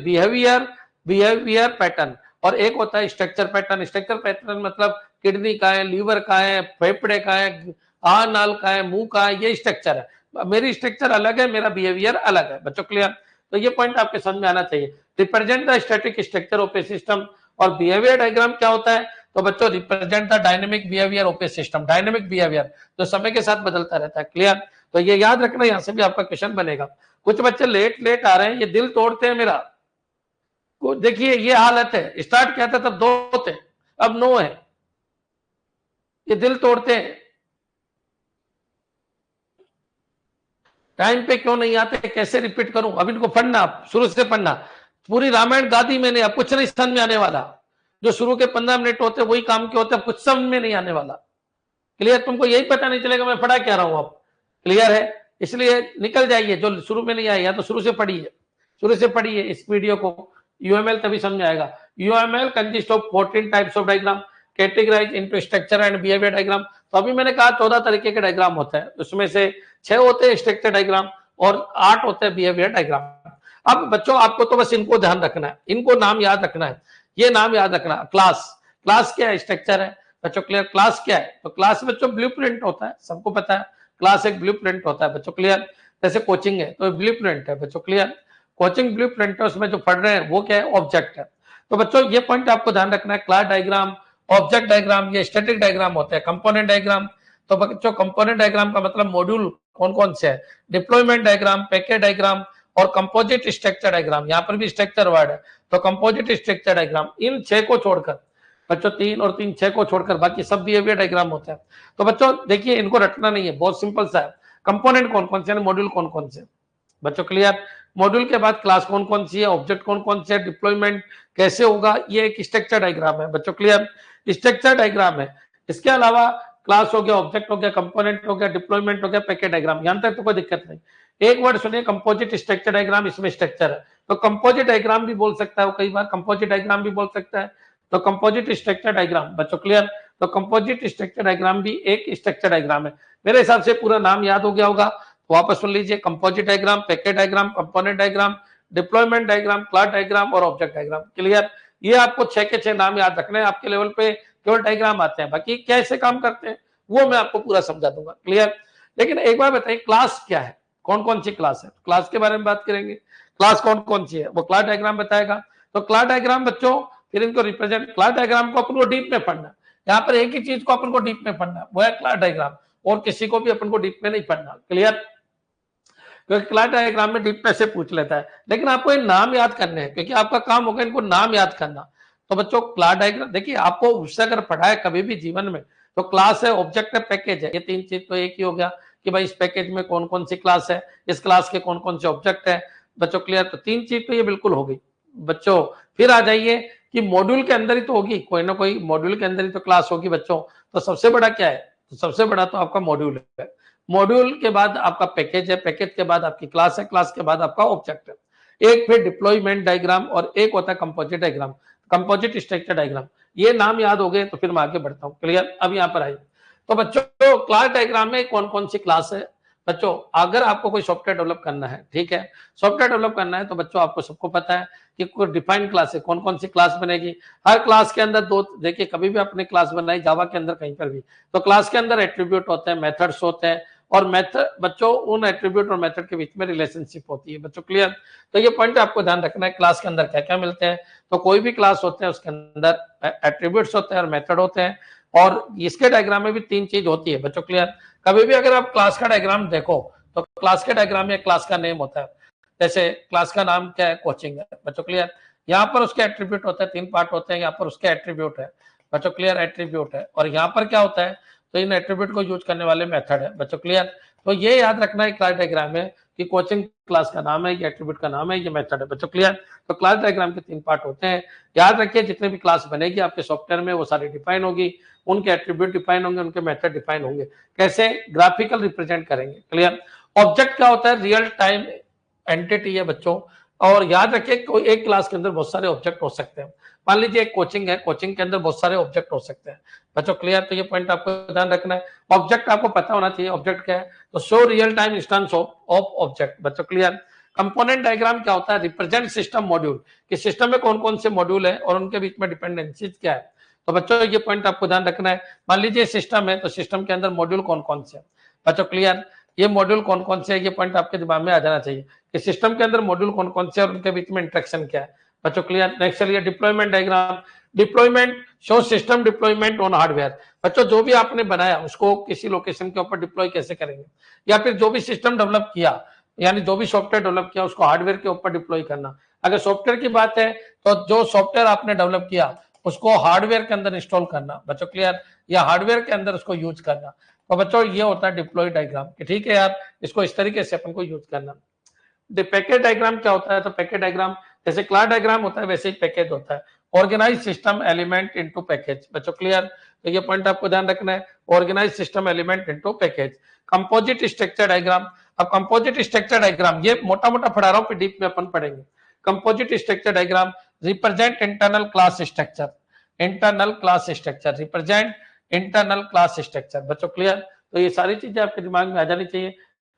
behaviour pattern. और एक होता है स्ट्रक्चर पैटर्न। स्ट्रक्चर पैटर्न मतलब किडनी का है, लीवर का है, फेफड़े का है, आहार नाल का है, मुंह का है, ये स्ट्रक्चर है। मेरी स्ट्रक्चर अलग है, मेरा बिहेवियर अलग है, बच्चों क्लियर? तो ये पॉइंट आपके समझ में आना चाहिए। Represent the static structure of a system. और बिहेवियर डायग्राम क्या होता है? तो बच्चों represent the dynamic behaviour of a system. Dynamic behaviour जो समय के साथ बदलता रहता है। क्लियर? तो ये याद रखना, यहां से भी आपका क्वेश्चन बनेगा। कुछ बच्चे लेट आ रहे हैं, ये दिल तोड़ते हैं मेरा। देखिए ये हालत है, स्टार्ट किया था तब 2 थे, अब 9 है, ये दिल तोड़ते हैं। टाइम पे क्यों नहीं आते, कैसे रिपीट करूं? अब इनको पढ़ना, शुरू से पढ़ना, पूरी रामायण गादी मैंने, अब कुछ नहीं समझ में आने वाला। जो शुरू के 15 मिनट होते वही काम के होते, अब कुछ समझ में नहीं आने वाला। क्लियर? तुमको यही पता नहीं चलेगा मैं पढ़ा क्या रहा हूं अब। क्लियर है? इसलिए निकल जाइए, जो शुरू में नहीं आया तो शुरू से पढ़िए, शुरू से पढ़िए इस वीडियो को। यूएमएल तभी समझ आएगा। UML consist of 14 types of diagram categorise into structure and behaviour diagram. तो अभी मैंने कहा 14 तरीके के डायग्राम होते हैं, उसमें से 6 होते हैं स्ट्रक्चर डायग्राम और 8 होते हैं बिहेवियर डायग्राम। अब बच्चों आपको तो बस इनको ध्यान रखना है, इनको नाम याद रखना है। ये नाम याद रखना, क्लास क्या है, स्ट्रक्चर है, बच्चों क्लियर? क्लास क्या है? तो क्लास बच्चों ब्लूप्रिंट होता है, सबको पता है क्लास एक ब्लूप्रिंट होता है, बच्चों क्लियर? जैसे कोचिंग है तो ब्लूप्रिंट है, बच्चों क्लियर? कोचिंग ब्लूप्रिंट है, उसमें जो पढ़ रहे हैं वो क्या है, ऑब्जेक्ट है। तो बच्चों ये पॉइंट आपको ध्यान रखना है, क्लास डायग्राम, ऑब्जेक्ट डायग्राम, ये स्टैटिक डायग्राम होते हैं। कंपोनेंट डायग्राम, तो बच्चों कंपोनेंट डायग्राम का मतलब मॉड्यूल कौन कौन से है, डिप्लॉयमेंट डायग्राम, पैकेज डायग्राम और कंपोजिट स्ट्रक्चर डायग्राम। यहाँ पर भी स्ट्रक्चर वर्ड है, तो कंपोजिट स्ट्रक्चर डायग्राम। इन 6 को छोड़कर बच्चों, 3 और 3 6 को छोड़कर बाकी सब बिहेवियर डायग्राम होते हैं। तो बच्चों देखिए इनको रटना नहीं है, बहुत सिंपल सा है। कंपोनेंट कौन कौन से, मॉड्यूल कौन कौन से, बच्चों क्लियर? मॉड्यूल के बाद क्लास कौन कौन सी है, ऑब्जेक्ट कौन कौन से है, डिप्लॉयमेंट कैसे होगा, ये एक स्ट्रक्चर डायग्राम है, बच्चों क्लियर? स्ट्रक्चर डायग्राम है। इसके अलावा क्लास हो गया, ऑब्जेक्ट हो गया, कंपोनेंट हो गया, डिप्लॉयमेंट हो गया, पैकेज डायग्राम, यहां तक तो कोई दिक्कत नहीं। एक वर्ड सुनिए, कंपोजिट स्ट्रक्चर डायग्राम, इसमें स्ट्रक्चर है तो कंपोजिट डायग्राम भी बोल सकता है, वो कई बार कंपोजिट डायग्राम भी बोल सकता है। तो कंपोजिट स्ट्रक्चर डायग्राम, बच्चों क्लियर? तो कंपोजिट स्ट्रक्चर डायग्राम भी एक स्ट्रक्चर डायग्राम है। मेरे हिसाब से पूरा नाम याद हो गया होगा, तो वापस सुन लीजिए, composite diagram, package diagram, component diagram, deployment diagram, class diagram और ऑब्जेक्ट डायग्राम। क्लियर? ये आपको 6 के 6 नाम याद रखने हैं। आपके लेवल पे केवल डायग्राम आते हैं, बाकी कैसे काम करते हैं वो मैं आपको पूरा समझा दूंगा। क्लियर? लेकिन एक बार बताइए, क्लास क्या है, कौन कौन सी क्लास है? क्लास के बारे में बात करेंगे, क्लास कौन कौन सी है वो क्लास डायग्राम बताएगा। तो क्लास डायग्राम बच्चों, फिर इनको रिप्रेजेंट, क्लास डायग्राम को अपन को डीप में पढ़ना, यहाँ पर एक ही चीज को अपन को डीप में पढ़ना, वो है क्लास डायग्राम, और किसी को भी अपन को डीप में नहीं पढ़ना। क्लियर? क्योंकि क्लास डायग्राम में डीप में से पूछ लेता है, लेकिन आपको ये नाम याद करने हैं, क्योंकि आपका काम होगा इनको नाम याद करना। तो बच्चों क्लास डायग्राम देखिए, आपको उससे अगर पढ़ा है कभी भी जीवन में, तो क्लास है, ऑब्जेक्ट है, पैकेज है, ये 3 चीज तो एक ही हो गया कि भाई इस पैकेज में कौन कौन सी क्लास है, इस क्लास के कौन कौन से ऑब्जेक्ट है, बच्चों क्लियर? तो 3 चीज तो ये बिल्कुल हो गई बच्चों। फिर आ जाइए कि मॉड्यूल के अंदर ही तो होगी, कोई ना कोई मॉड्यूल के अंदर ही तो क्लास होगी बच्चों। तो सबसे बड़ा क्या है? तो सबसे बड़ा तो आपका मॉड्यूल है, मॉड्यूल के बाद आपका पैकेज है, पैकेज के बाद आपकी क्लास है, क्लास के बाद आपका ऑब्जेक्ट है। एक फिर डिप्लॉयमेंट डायग्राम और एक होता है composite diagram, composite structure diagram. ये नाम याद हो गए तो फिर मैं आगे बढ़ता हूं। क्लियर? अब यहाँ पर आइए, तो बच्चों क्लास डायग्राम में कौन कौन सी क्लास है? बच्चों अगर आपको कोई सॉफ्टवेयर डेवलप करना है, ठीक है, सॉफ्टवेयर डेवलप करना है, तो बच्चों आपको सबको पता है कि कोई डिफाइंड क्लास है, कौन कौन सी क्लास बनेगी। हर क्लास के अंदर 2, देखिए कभी भी आपने क्लास बनाई जावा के अंदर कहीं पर भी, तो क्लास के अंदर एट्रीब्यूट होते हैं, मेथड्स होते हैं, और मेथड बच्चों उन एट्रीब्यूट और मेथड के बीच में रिलेशनशिप होती है, बच्चों क्लियर? तो ये पॉइंट आपको ध्यान रखना है, क्लास के अंदर क्या क्या मिलते हैं। तो कोई भी क्लास होते हैं उसके अंदर एट्रीब्यूट्स होते हैं और मेथड होते हैं, और इसके डायग्राम में भी 3 चीज होती है बच्चों, क्लियर। कभी भी अगर आप क्लास का डायग्राम देखो तो क्लास के डायग्राम में क्लास का नेम होता है, जैसे क्लास का नाम क्या है, कोचिंग है बच्चों, क्लियर। यहाँ पर उसके एट्रीब्यूट होते हैं, 3 पार्ट होते हैं, यहाँ पर उसके एट्रीब्यूट है बच्चों, क्लियर, एट्रीब्यूट है। और यहाँ पर क्या होता है, तो इन एट्रीब्यूट को यूज करने वाले मेथड है बच्चों, क्लियर। तो ये याद रखना है क्लास डायग्राम में कि कोचिंग क्लास का नाम है, ये एट्रीब्यूट का नाम है, ये मेथड है बच्चों, क्लियर। तो क्लास डायग्राम के 3 पार्ट होते हैं, याद रखिए। जितने भी क्लास बनेगी आपके सॉफ्टवेयर में वो सारी डिफाइन होगी, उनके एट्रीब्यूट डिफाइन होंगे, उनके मेथड डिफाइन होंगे, कैसे ग्राफिकल रिप्रेजेंट करेंगे, क्लियर। ऑब्जेक्ट क्या होता है, रियल टाइम एंटिटी है बच्चों। और याद रखिए कोई एक क्लास के अंदर बहुत सारे ऑब्जेक्ट हो सकते हैं। मान लीजिए एक कोचिंग है, कोचिंग के अंदर बहुत सारे ऑब्जेक्ट हो सकते हैं बच्चों, क्लियर। तो ये पॉइंट आपको ध्यान रखना है। ऑब्जेक्ट आपको पता होना चाहिए ऑब्जेक्ट क्या है, तो show real time instance of object बच्चों, क्लियर। कंपोनेंट डायग्राम क्या होता है, रिप्रेजेंट सिस्टम मॉड्यूल, कि सिस्टम में कौन कौन से मॉड्यूल है और उनके बीच में डिपेंडेंसीज क्या है। तो बच्चों ये पॉइंट आपको ध्यान रखना है। मान लीजिए सिस्टम है, तो सिस्टम के अंदर मॉड्यूल कौन कौन से बच्चों, क्लियर। ये मॉड्यूल कौन कौन से है, ये पॉइंट आपके दिमाग में आ जाना चाहिए कि सिस्टम के अंदर मॉड्यूल कौन कौन से और उनके बीच में इंटरेक्शन क्या है बच्चों, क्लियर। नेक्स्ट चलिए deployment diagram. Deployment show system deployment on hardware. बच्चों जो भी आपने बनाया उसको किसी लोकेशन के ऊपर डिप्लॉय कैसे करेंगे, या फिर जो भी सिस्टम डेवलप किया, यानी जो भी सॉफ्टवेयर डेवलप किया उसको हार्डवेयर के ऊपर डिप्लॉय करना। अगर सॉफ्टवेयर की बात है तो जो सॉफ्टवेयर आपने डेवलप किया उसको हार्डवेयर के अंदर इंस्टॉल करना बच्चों, क्लियर, या हार्डवेयर के अंदर उसको यूज करना। तो बच्चों ये होता है डिप्लॉय डायग्राम, ठीक है यार, इसको इस तरीके से अपन को यूज करना। पैकेज डायग्राम क्या होता है, तो पैकेज डायग्राम जैसे क्लास डायग्राम होता है वैसे ही पैकेज होता है। Organise system element into package बच्चों, क्लियर। तो ये पॉइंट आपको ध्यान रखना है, organise system element into package. Composite structure diagram. अब कंपोजिट स्ट्रक्चर डायग्राम ये मोटा मोटा पढ़ा रहा हूँ, फिर डीप में अपन पढ़ेंगे। Composite structure diagram represent internal class structure, internal class structure, represent internal class structure बच्चों, क्लियर। तो ये सारी चीजें आपके दिमाग में आ जानी चाहिए।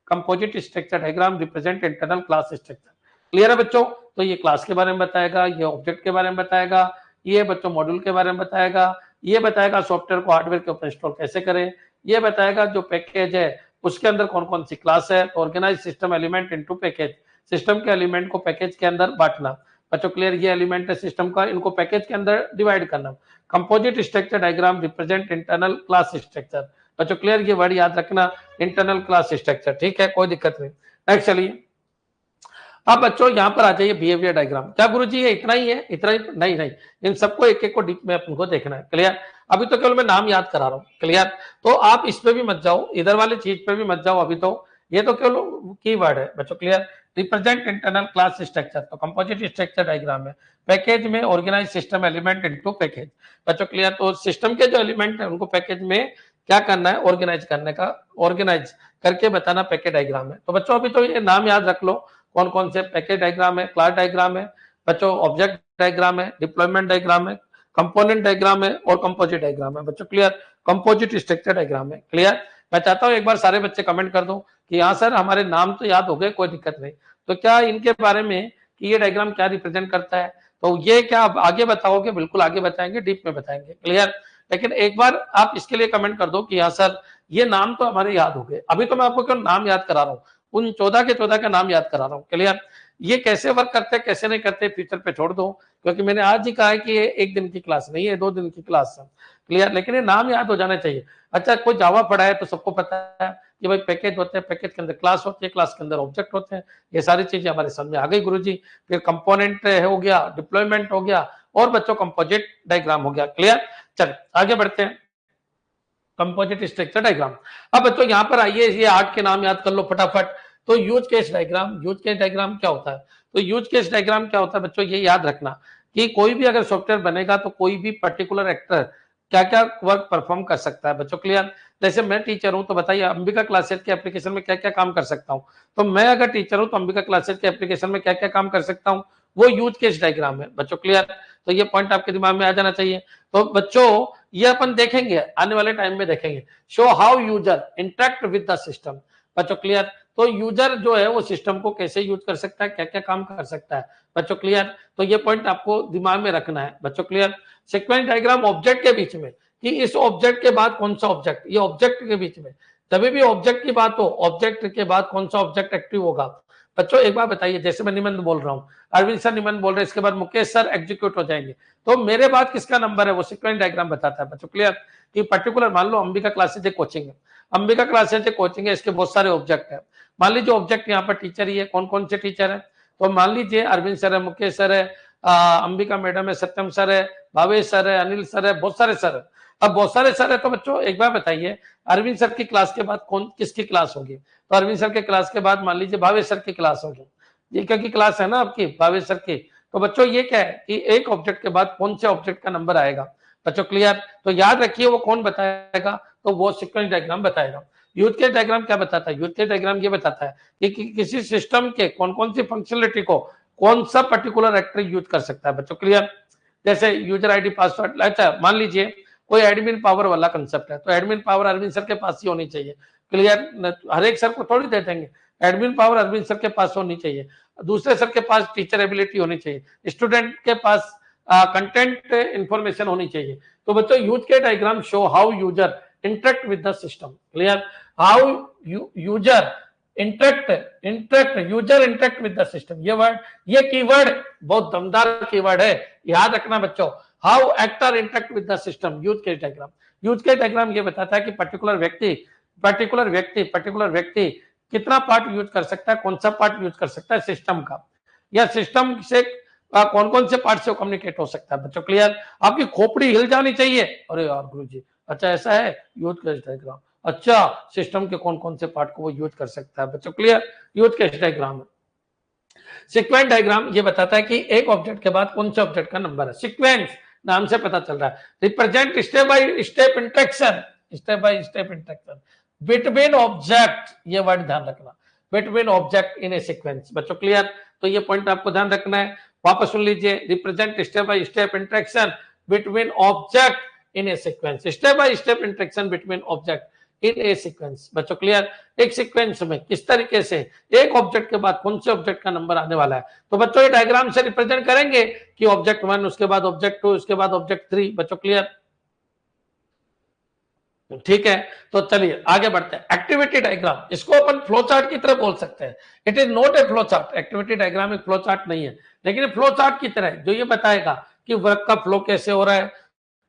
Composite structure diagram represent internal class structure, clear है बच्चों। तो ये क्लास के बारे में बताएगा, ये ऑब्जेक्ट के बारे में बताएगा, ये बच्चों मॉड्यूल के बारे में बताएगा, ये बताएगा सॉफ्टवेयर को हार्डवेयर के ऊपर इंस्टॉल कैसे करें, ये बताएगा जो पैकेज है उसके अंदर कौन कौन सी क्लास है। Organise system element into package, system के एलिमेंट को पैकेज के अंदर बांटना बच्चों, क्लियर। ये एलिमेंट है सिस्टम का, इनको पैकेज के अंदर डिवाइड करना। Composite structure diagram represent internal class structure बच्चों, क्लियर। ये वर्ड याद रखना, इंटरनल क्लास स्ट्रक्चर, ठीक है, कोई दिक्कत नहीं। नेक्स्ट चलिए, अब बच्चों यहाँ पर आ जाइए बिहेवियर डायग्राम। क्या गुरुजी ये इतना ही है, इतना ही? नहीं नहीं, इन सबको एक एक को डीप में अपन को देखना है, क्लियर। अभी तो केवल मैं नाम याद करा रहा हूँ, क्लियर। तो आप इस पे भी मत जाओ, इधर वाली चीज पे भी मत जाओ अभी, तो ये तो केवल कीवर्ड है बच्चों, clear. Represent internal class structure, तो कंपोजिट स्ट्रक्चर डायग्राम है। पैकेज में organise system element into package बच्चों, क्लियर। तो सिस्टम के जो एलिमेंट है उनको पैकेज में क्या करना है, ऑर्गेनाइज करने का, ऑर्गेनाइज करके बताना पैकेज डायग्राम है। तो बच्चों अभी तो ये नाम याद रख लो कौन कौन से, पैकेज डायग्राम है, क्लास डायग्राम है बच्चों, ऑब्जेक्ट डायग्राम है, डिप्लॉयमेंट डायग्राम है, कंपोनेंट डायग्राम है और कंपोजिट डायग्राम है बच्चों, क्लियर। कंपोजिट स्ट्रक्चर डायग्राम है, क्लियर। मैं चाहता हूं एक बार सारे बच्चे कमेंट कर दो कि हाँ सर हमारे नाम तो याद हो गए, कोई दिक्कत नहीं, तो क्या इनके बारे में कि ये डायग्राम क्या रिप्रेजेंट करता है, तो ये क्या आप आगे बताओगे? बिल्कुल आगे बताएंगे, डीप में बताएंगे, क्लियर। लेकिन एक बार आप इसके लिए कमेंट कर दो कि हाँ सर ये नाम तो हमारे याद हो गए। अभी तो मैं आपको क्यों नाम याद करा रहा हूँ, उन 14 के 14 का नाम याद करा रहा हूँ, क्लियर। ये कैसे वर्क करते हैं कैसे नहीं करते फ्यूचर पे छोड़ दो, क्योंकि मैंने आज ही कहा है कि ये 1 दिन की क्लास नहीं है, 2 दिन की क्लास है, क्लियर। लेकिन ये नाम याद हो जाना चाहिए। अच्छा कोई जावा पढ़ा है तो सबको पता है कि भाई पैकेज होते हैं, पैकेज के अंदर क्लास होती है, क्लास के अंदर ऑब्जेक्ट होते हैं, ये सारी चीजें हमारे समझ में आ गई गुरुजी। फिर कंपोनेंट हो गया, डिप्लॉयमेंट हो गया और बच्चों कंपोजिट डायग्राम हो गया, क्लियर। चल आगे बढ़ते हैं, कंपोजिट स्ट्रक्चर डायग्राम। अब बच्चों यहाँ पर आइए, ये 8 के नाम याद कर लो फटाफट। तो use case diagram, use case diagram क्या होता है, तो यूज केस डायग्राम क्या होता है बच्चों, ये याद रखना कि कोई भी अगर सॉफ्टवेयर बनेगा तो कोई भी पर्टिकुलर एक्टर क्या क्या वर्क परफॉर्म कर सकता है बच्चों, क्लियर। जैसे मैं टीचर हूं तो बताइए अंबिका क्लासेस के एप्लीकेशन में क्या क्या काम कर सकता हूं, तो मैं अगर टीचर हूं तो अंबिका क्लासेस के एप्लीकेशन में क्या क्या काम कर सकता हूं, वो यूज केस डायग्राम है बच्चों, क्लियर। तो ये पॉइंट आपके दिमाग में आ जाना चाहिए। तो बच्चों ये अपन देखेंगे आने वाले टाइम में, देखेंगे show how user interact with the system बच्चों, क्लियर। तो यूजर जो है वो सिस्टम को कैसे यूज कर सकता है, क्या क्या काम कर सकता है बच्चों, क्लियर। तो ये पॉइंट आपको दिमाग में रखना है बच्चों, क्लियर। सीक्वेंस डायग्राम ऑब्जेक्ट के बीच में, कि इस ऑब्जेक्ट के बाद कौन सा ऑब्जेक्ट, ये ऑब्जेक्ट के बीच में, तभी भी ऑब्जेक्ट की बात हो, ऑब्जेक्ट के बाद कौन सा ऑब्जेक्ट एक्टिव होगा बच्चों एक बार बताइए, जैसे मैं निबंध बोल रहा हूँ, अरविंद सर निबंध बोल रहे हैं, इसके बाद मुकेश सर एग्जीक्यूट हो जाएंगे, तो मेरे बाद किसका नंबर है वो सीक्वेंस डायग्राम बताता है बच्चों। क्लियर? कि पर्टिकुलर मान लो अंबिका क्लासेज एक कोचिंग है, अंबिका क्लासेज एक कोचिंग है, इसके बहुत सारे ऑब्जेक्ट है। मान लीजिए ऑब्जेक्ट यहाँ पर टीचर ही है, कौन कौन से टीचर है, तो मान लीजिए अरविंद सर है, मुकेश सर है, अंबिका मैडम है, सत्यम सर है, भावेश सर है, अनिल सर है, बहुत सारे सर है। अब बहुत सारे सर है, तो बच्चों एक बार बताइए अरविंद सर की क्लास के बाद कौन किसकी क्लास होगी, तो अरविंद सर के क्लास के बाद मान लीजिए भावेश सर की क्लास होगी, ये क्या की क्लास है ना आपकी भावेश सर की। तो बच्चों ये क्या है कि एक ऑब्जेक्ट के बाद कौन से ऑब्जेक्ट का नंबर आएगा बच्चों। क्लियर? तो याद रखिए वो कौन बताएगा, तो वो सीक्वेंस डायग्राम बताएगा। यूज केस डायग्राम क्या बताता है, यूज केस डायग्राम ये बताता है कि किसी सिस्टम के कौन कौन सी फंक्शनलिटी को कौन सा पर्टिकुलर एक्टर यूज कर सकता है बच्चों। क्लियर? जैसे यूजर आईडी पासवर्ड, अच्छा मान लीजिए कोई एडमिन पावर वाला कंसेप्ट है, तो एडमिन पावर अरविंद सर के पास ही होनी चाहिए। क्लियर? हर एक सर को थोड़ी दे देंगे, एडमिन पावर अरविंद सर के पास होनी चाहिए, दूसरे सर के पास टीचर एबिलिटी होनी चाहिए, स्टूडेंट के पास कंटेंट इंफॉर्मेशन होनी चाहिए। तो बच्चों यूज के diagram show how user interact with the system. Clear? How user user interact with the system, ये कीवर्ड बहुत दमदार कीवर्ड है, याद रखना बच्चों। How actor interact with the system, use case diagram. Use case diagram ये बताता है कि पर्टिकुलर व्यक्ति कितना पार्ट यूज कर सकता है, कौन सा पार्ट यूज कर सकता है सिस्टम का, या सिस्टम से कौन कौन से पार्ट से कम्युनिकेट हो सकता है बच्चों। क्लियर? आपकी खोपड़ी हिल जानी चाहिए, अरे यार गुरुजी अच्छा ऐसा है यूज केस डायग्राम, अच्छा सिस्टम के कौन कौन से पार्ट को वो यूज कर सकता है बच्चों। Clear? Use case diagram. Sequence diagram ये बताता है कि एक ऑब्जेक्ट के बाद कौन से ऑब्जेक्ट का नंबर है। सीक्वेंस नाम से पता चल रहा है, represent step by step interaction between object, ये वर्ड ध्यान रखना, between object in A sequence बच्चों। क्लियर? तो ये पॉइंट आपको ध्यान रखना है, वापस सुन लीजिए, represent step by step interaction between object in A sequence, step by step interaction between object in A sequence बच्चों। क्लियर? एक सीक्वेंस में किस तरीके से एक ऑब्जेक्ट के बाद कौन से ऑब्जेक्ट का नंबर आने वाला है, तो बच्चों ये डायग्राम से रिप्रेजेंट करेंगे कि ऑब्जेक्ट 1, उसके बाद ऑब्जेक्ट 2, उसके बाद ऑब्जेक्ट 3 बच्चों। क्लियर? ठीक है, तो चलिए आगे बढ़ते हैं। एक्टिविटी डायग्राम, इसको अपन फ्लो चार्ट की तरह बोल सकते हैं। It is not a flow chart, activity diagram एक फ्लो चार्ट नहीं है, लेकिन फ्लो चार्ट की तरह जो ये बताएगा कि वर्क का फ्लो कैसे हो रहा है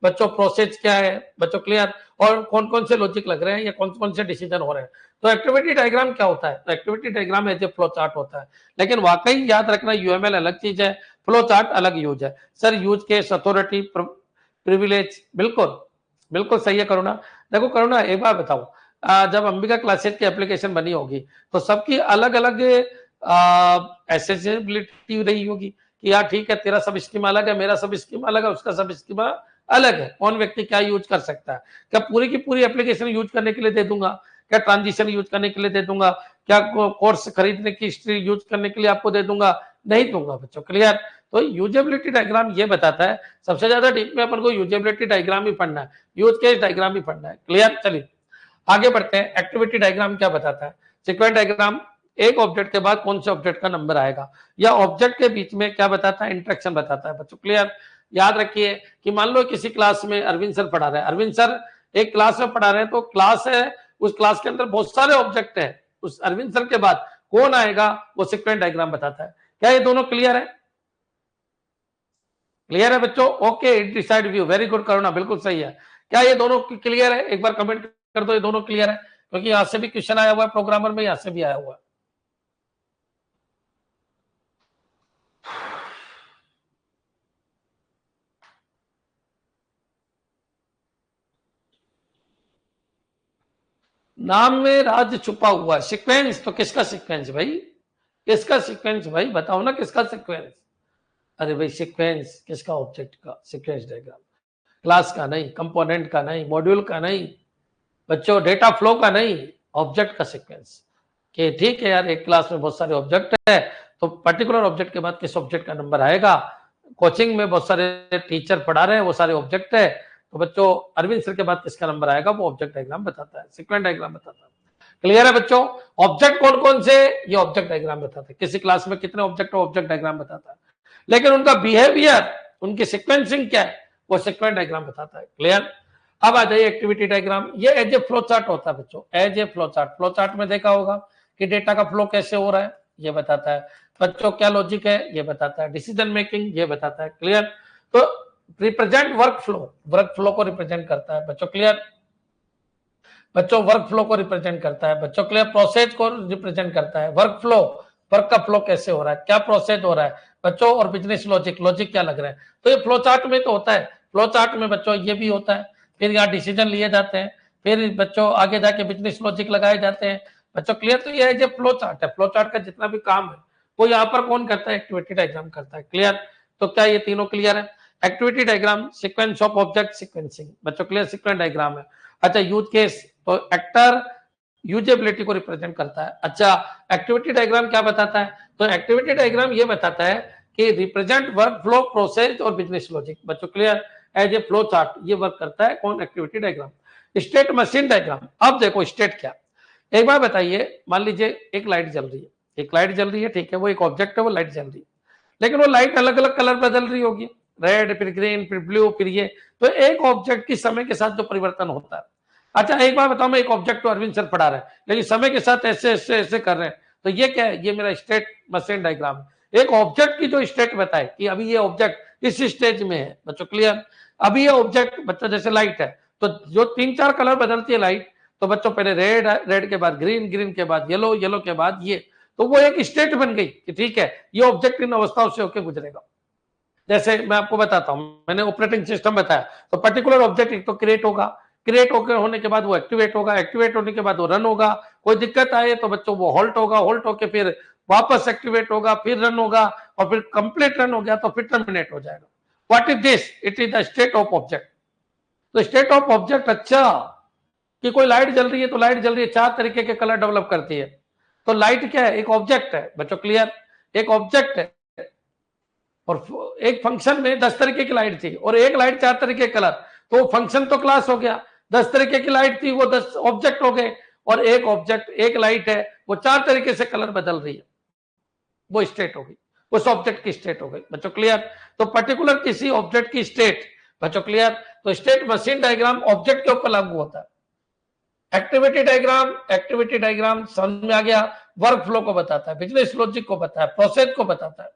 बच्चों, प्रोसेस क्या है बच्चों। क्लियर? और कौन कौन से लॉजिक लग रहे हैं या कौन कौन से डिसीजन हो रहे हैं। तो एक्टिविटी डायग्राम क्या होता है, तो activity diagram as a flow chart होता है, लेकिन वाकई याद रखना यूएमएल अलग चीज है, फ्लो चार्ट अलग यूज है। Sir use case, authority, privilege, बिल्कुल बिल्कुल सही है करुणा। देखो करुणा एक बार बताओ, जब अंबिका क्लासेज की एप्लीकेशन बनी होगी तो सबकी अलग अलग एसेसिबिलिटी रही होगी कि यार ठीक है तेरा सब स्कीमा अलग है, मेरा सब स्कीमा अलग है, उसका सब स्कीमा अलग है, कौन व्यक्ति क्या यूज कर सकता है। क्या पूरी की पूरी एप्लीकेशन यूज करने के लिए दे दूंगा, क्या ट्रांजिशन यूज करने के लिए दे दूंगा, क्या कोर्स खरीदने की हिस्ट्री यूज करने के लिए आपको दे दूंगा, नहीं दूंगा बच्चों। क्लियर? तो यूजेबिलिटी डायग्राम ये बताता है, सबसे ज्यादा डीप में अपन को यूजेबिलिटी डायग्राम ही पढ़ना है, यूज केस डायग्राम ही पढ़ना है। क्लियर? चलिए आगे बढ़ते हैं। एक्टिविटी डायग्राम क्या बताता है, सीक्वेंस डायग्राम एक ऑब्जेक्ट के बाद कौन से ऑब्जेक्ट का नंबर आएगा, या ऑब्जेक्ट के बीच में क्या बताता है, इंटरेक्शन बताता है बच्चों। क्लियर? याद रखिए कि मान लो किसी क्लास में अरविंद सर पढ़ा रहे हैं, अरविंद सर एक क्लास में पढ़ा रहे हैं, तो क्लास है, उस क्लास के अंदर बहुत सारे ऑब्जेक्ट है, उस अरविंद सर के बाद कौन आएगा वो सीक्वेंस डायग्राम बताता है। क्या ये दोनों क्लियर है? क्लियर है बच्चों? Okay, decide view, very good Karuna, बिल्कुल सही है। क्या ये दोनों क्लियर है? एक बार कमेंट कर दो ये दोनों क्लियर है, क्योंकि यहां से भी क्वेश्चन आया हुआ है प्रोग्रामर में, यहां से भी आया हुआ है। नाम में राज छुपा हुआ है। सीक्वेंस तो किसका सीक्वेंस भाई, किसका सीक्वेंस भाई, बताओ ना किसका सीक्वेंस। अरे भाई सीक्वेंस किसका, ऑब्जेक्ट का सीक्वेंस डायग्राम, क्लास का नहीं, कंपोनेंट का नहीं, मॉड्यूल का नहीं बच्चों, डेटा फ्लो का नहीं, ऑब्जेक्ट का सीक्वेंस। कि ठीक है यार एक क्लास में बहुत सारे ऑब्जेक्ट है, तो पर्टिकुलर ऑब्जेक्ट के बाद किस ऑब्जेक्ट का नंबर आएगा। कोचिंग में बहुत सारे टीचर पढ़ा रहे हैं, वो सारे ऑब्जेक्ट है, तो बच्चों अरविंद सर के बाद किसका नंबर आएगा वो ऑब्जेक्ट डायग्राम बताता है, सीक्वेंस डायग्राम बताता है। क्लियर है बच्चों? ऑब्जेक्ट कौन कौन से, ये ऑब्जेक्ट डायग्राम बताता है, किसी क्लास में कितने ऑब्जेक्ट है ऑब्जेक्ट डायग्राम बताता है, लेकिन उनका बिहेवियर, उनकी सिक्वेंसिंग क्या है वो सीक्वेंस डायग्राम बताता है। क्लियर? अब आ जाइए एक्टिविटी डायग्राम, ये एज ए फ्लो चार्ट होता है बच्चों, as a flow chart. Flow chart में देखा होगा कि डेटा का फ्लो कैसे हो रहा है, ये बताता है। बच्चों क्या लॉजिक है, ये बताता है। डिसीजन मेकिंग, ये बताता है। क्लियर? तो रिप्रेजेंट वर्क फ्लो को रिप्रेजेंट करता है बच्चों। क्लियर? बच्चों वर्क फ्लो को रिप्रेजेंट करता है बच्चों। क्लियर? प्रोसेस को रिप्रेजेंट करता है। वर्क फ्लो, वर्क का फ्लो कैसे हो रहा है, क्या प्रोसेस हो रहा है बच्चों। और बिजनेस लॉजिक, लॉजिक क्या लग रहा है। तो ये फ्लो चार्ट में तो होता है। फ्लो चार्ट में बच्चों ये भी होता है। फिर यहाँ डिसीजन लिए जाते हैं, फिर बच्चों आगे जाके बिजनेस लॉजिक लगाए जाते हैं बच्चों। क्लियर? तो ये फ्लो चार्ट है। फ्लो चार्ट का जितना भी काम है वो यहाँ पर कौन करता है, एक्टिविटी डायग्राम करता है। क्लियर? तो क्या ये तीनों क्लियर है? Activity diagram, sequence of object sequencing बच्चों। क्लियर? सीक्वेंस डायग्राम है। अच्छा, यूज केस, तो एक्टर यूजेबिलिटी को रिप्रेजेंट करता है। अच्छा, एक्टिविटी डायग्राम क्या बताता है, तो एक्टिविटी डायग्राम ये बताता है कि रिप्रेजेंट वर्क फ्लो, प्रोसेस और बिजनेस लॉजिक बच्चों। Clear? As a flow chart ये वर्क करता है कौन, activity diagram. State machine diagram, अब देखो स्टेट क्या। एक बार बताइए, मान लीजिए एक लाइट जल रही है, एक लाइट जल रही है, ठीक है, वो एक ऑब्जेक्ट है, वो लाइट जल रही है, लेकिन वो लाइट अलग अलग कलर बदल रही होगी, रेड, फिर ग्रीन, फिर ब्लू, फिर ये। तो एक ऑब्जेक्ट की समय के साथ जो परिवर्तन होता है। अच्छा, एक बार बताओ, मैं एक ऑब्जेक्ट को अरविंद सर पढ़ा रहे हैं, लेकिन समय के साथ ऐसे ऐसे ऐसे कर रहे हैं, तो ये क्या है, ये मेरा स्टेट मशीन डायग्राम है। एक ऑब्जेक्ट की जो स्टेट बताए कि अभी ये ऑब्जेक्ट इस स्टेज में है बच्चों। क्लियर? अभी ये ऑब्जेक्ट बच्चों जैसे लाइट है, तो जो 3-4 कलर बदलती है लाइट, तो बच्चों पहले रेड, रेड के बाद ग्रीन, ग्रीन के बाद येलो, येलो के बाद ये, तो वो एक स्टेट बन गई कि ठीक है, ये ऑब्जेक्ट इन अवस्थाओं से होकर गुजरेगा। जैसे मैं आपको बताता हूं, मैंने ऑपरेटिंग सिस्टम बताया, तो पर्टिकुलर ऑब्जेक्ट एक तो क्रिएट होगा, क्रिएट होने के बाद वो एक्टिवेट होगा, एक्टिवेट होने के बाद वो रन होगा, कोई दिक्कत आए तो बच्चों वो होल्ट होगा, होल्ट होके फिर वापस एक्टिवेट होगा, फिर रन होगा, और फिर कंप्लीट रन हो गया तो फिर टर्मिनेट हो जाएगा। What is this? It is the state of object. तो स्टेट ऑफ ऑब्जेक्ट, अच्छा कि कोई लाइट जल रही है, तो लाइट जल रही है, 4 तरीके के कलर डेवलप करती है, तो लाइट क्या है, एक ऑब्जेक्ट है बच्चों। क्लियर? एक ऑब्जेक्ट है, और एक फंक्शन में 10 तरीके की लाइट थी, और एक लाइट 4 तरीके के कलर, तो फंक्शन तो क्लास हो गया। 10 तरीके की लाइट थी, वो 10 ऑब्जेक्ट हो गए, और एक ऑब्जेक्ट, एक लाइट है, वो 4 तरीके से कलर बदल रही है, वो स्टेट हो गई, उस ऑब्जेक्ट की स्टेट हो गई बच्चों। क्लियर? तो पर्टिकुलर किसी ऑब्जेक्ट की स्टेट बच्चों। क्लियर? तो स्टेट मशीन डायग्राम ऑब्जेक्ट के ऊपर लागू होता है। एक्टिविटी डायग्राम, एक्टिविटी डायग्राम समझ में आ गया, वर्क फ्लो को बताता है, बिजनेस लॉजिक को बताता है, प्रोसेस को बताता है।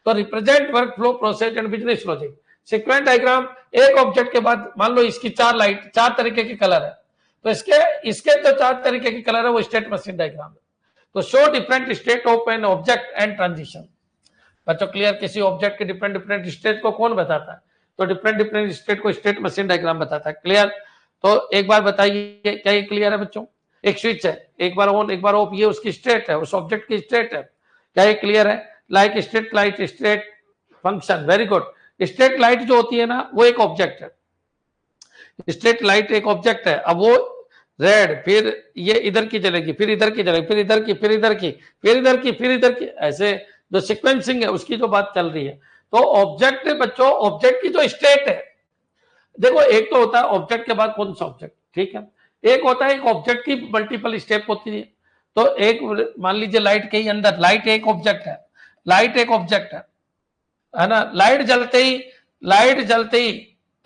तो represent work flow, process and business logic. Sequence diagram, एक ऑब्जेक्ट के बाद मान लो इसकी 4 लाइट, 4 तरीके के कलर है, तो इसके जो 4 तरीके के कलर है वो स्टेट मशीन डायग्राम है। तो show different state of an object and transition बच्चों। क्लियर? किसी ऑब्जेक्ट के डिफरेंट डिफरेंट स्टेट को कौन बताता है, तो डिफरेंट डिफरेंट स्टेट को स्टेट मशीन डायग्राम बताता है। क्लियर? तो एक बार बताइए, क्या ये क्लियर है बच्चों? एक स्विच है, एक बार ऑन एक बार ऑफ, ये उसकी स्टेट है, उस ऑब्जेक्ट की स्टेट है। क्या ये क्लियर है? Like street light, state function, very good. Street light जो होती है ना, वो एक ऑब्जेक्ट है। स्टेट लाइट एक ऑब्जेक्ट है। अब वो रेड, फिर ये इधर की जलेगी, फिर इधर की जलेगी, फिर इधर की, फिर इधर की, फिर इधर की, फिर इधर की, ऐसे जो सीक्वेंसिंग है उसकी जो बात चल रही है। तो ऑब्जेक्ट बच्चों, ऑब्जेक्ट की जो स्टेट है, देखो एक तो होता है ऑब्जेक्ट के बाद कौन सा ऑब्जेक्ट, ठीक है, एक होता है एक ऑब्जेक्ट की मल्टीपल स्टेप होती है। तो एक मान लीजिए लाइट के ही अंदर, लाइट एक ऑब्जेक्ट है, लाइट एक ऑब्जेक्ट है ना। लाइट जलते ही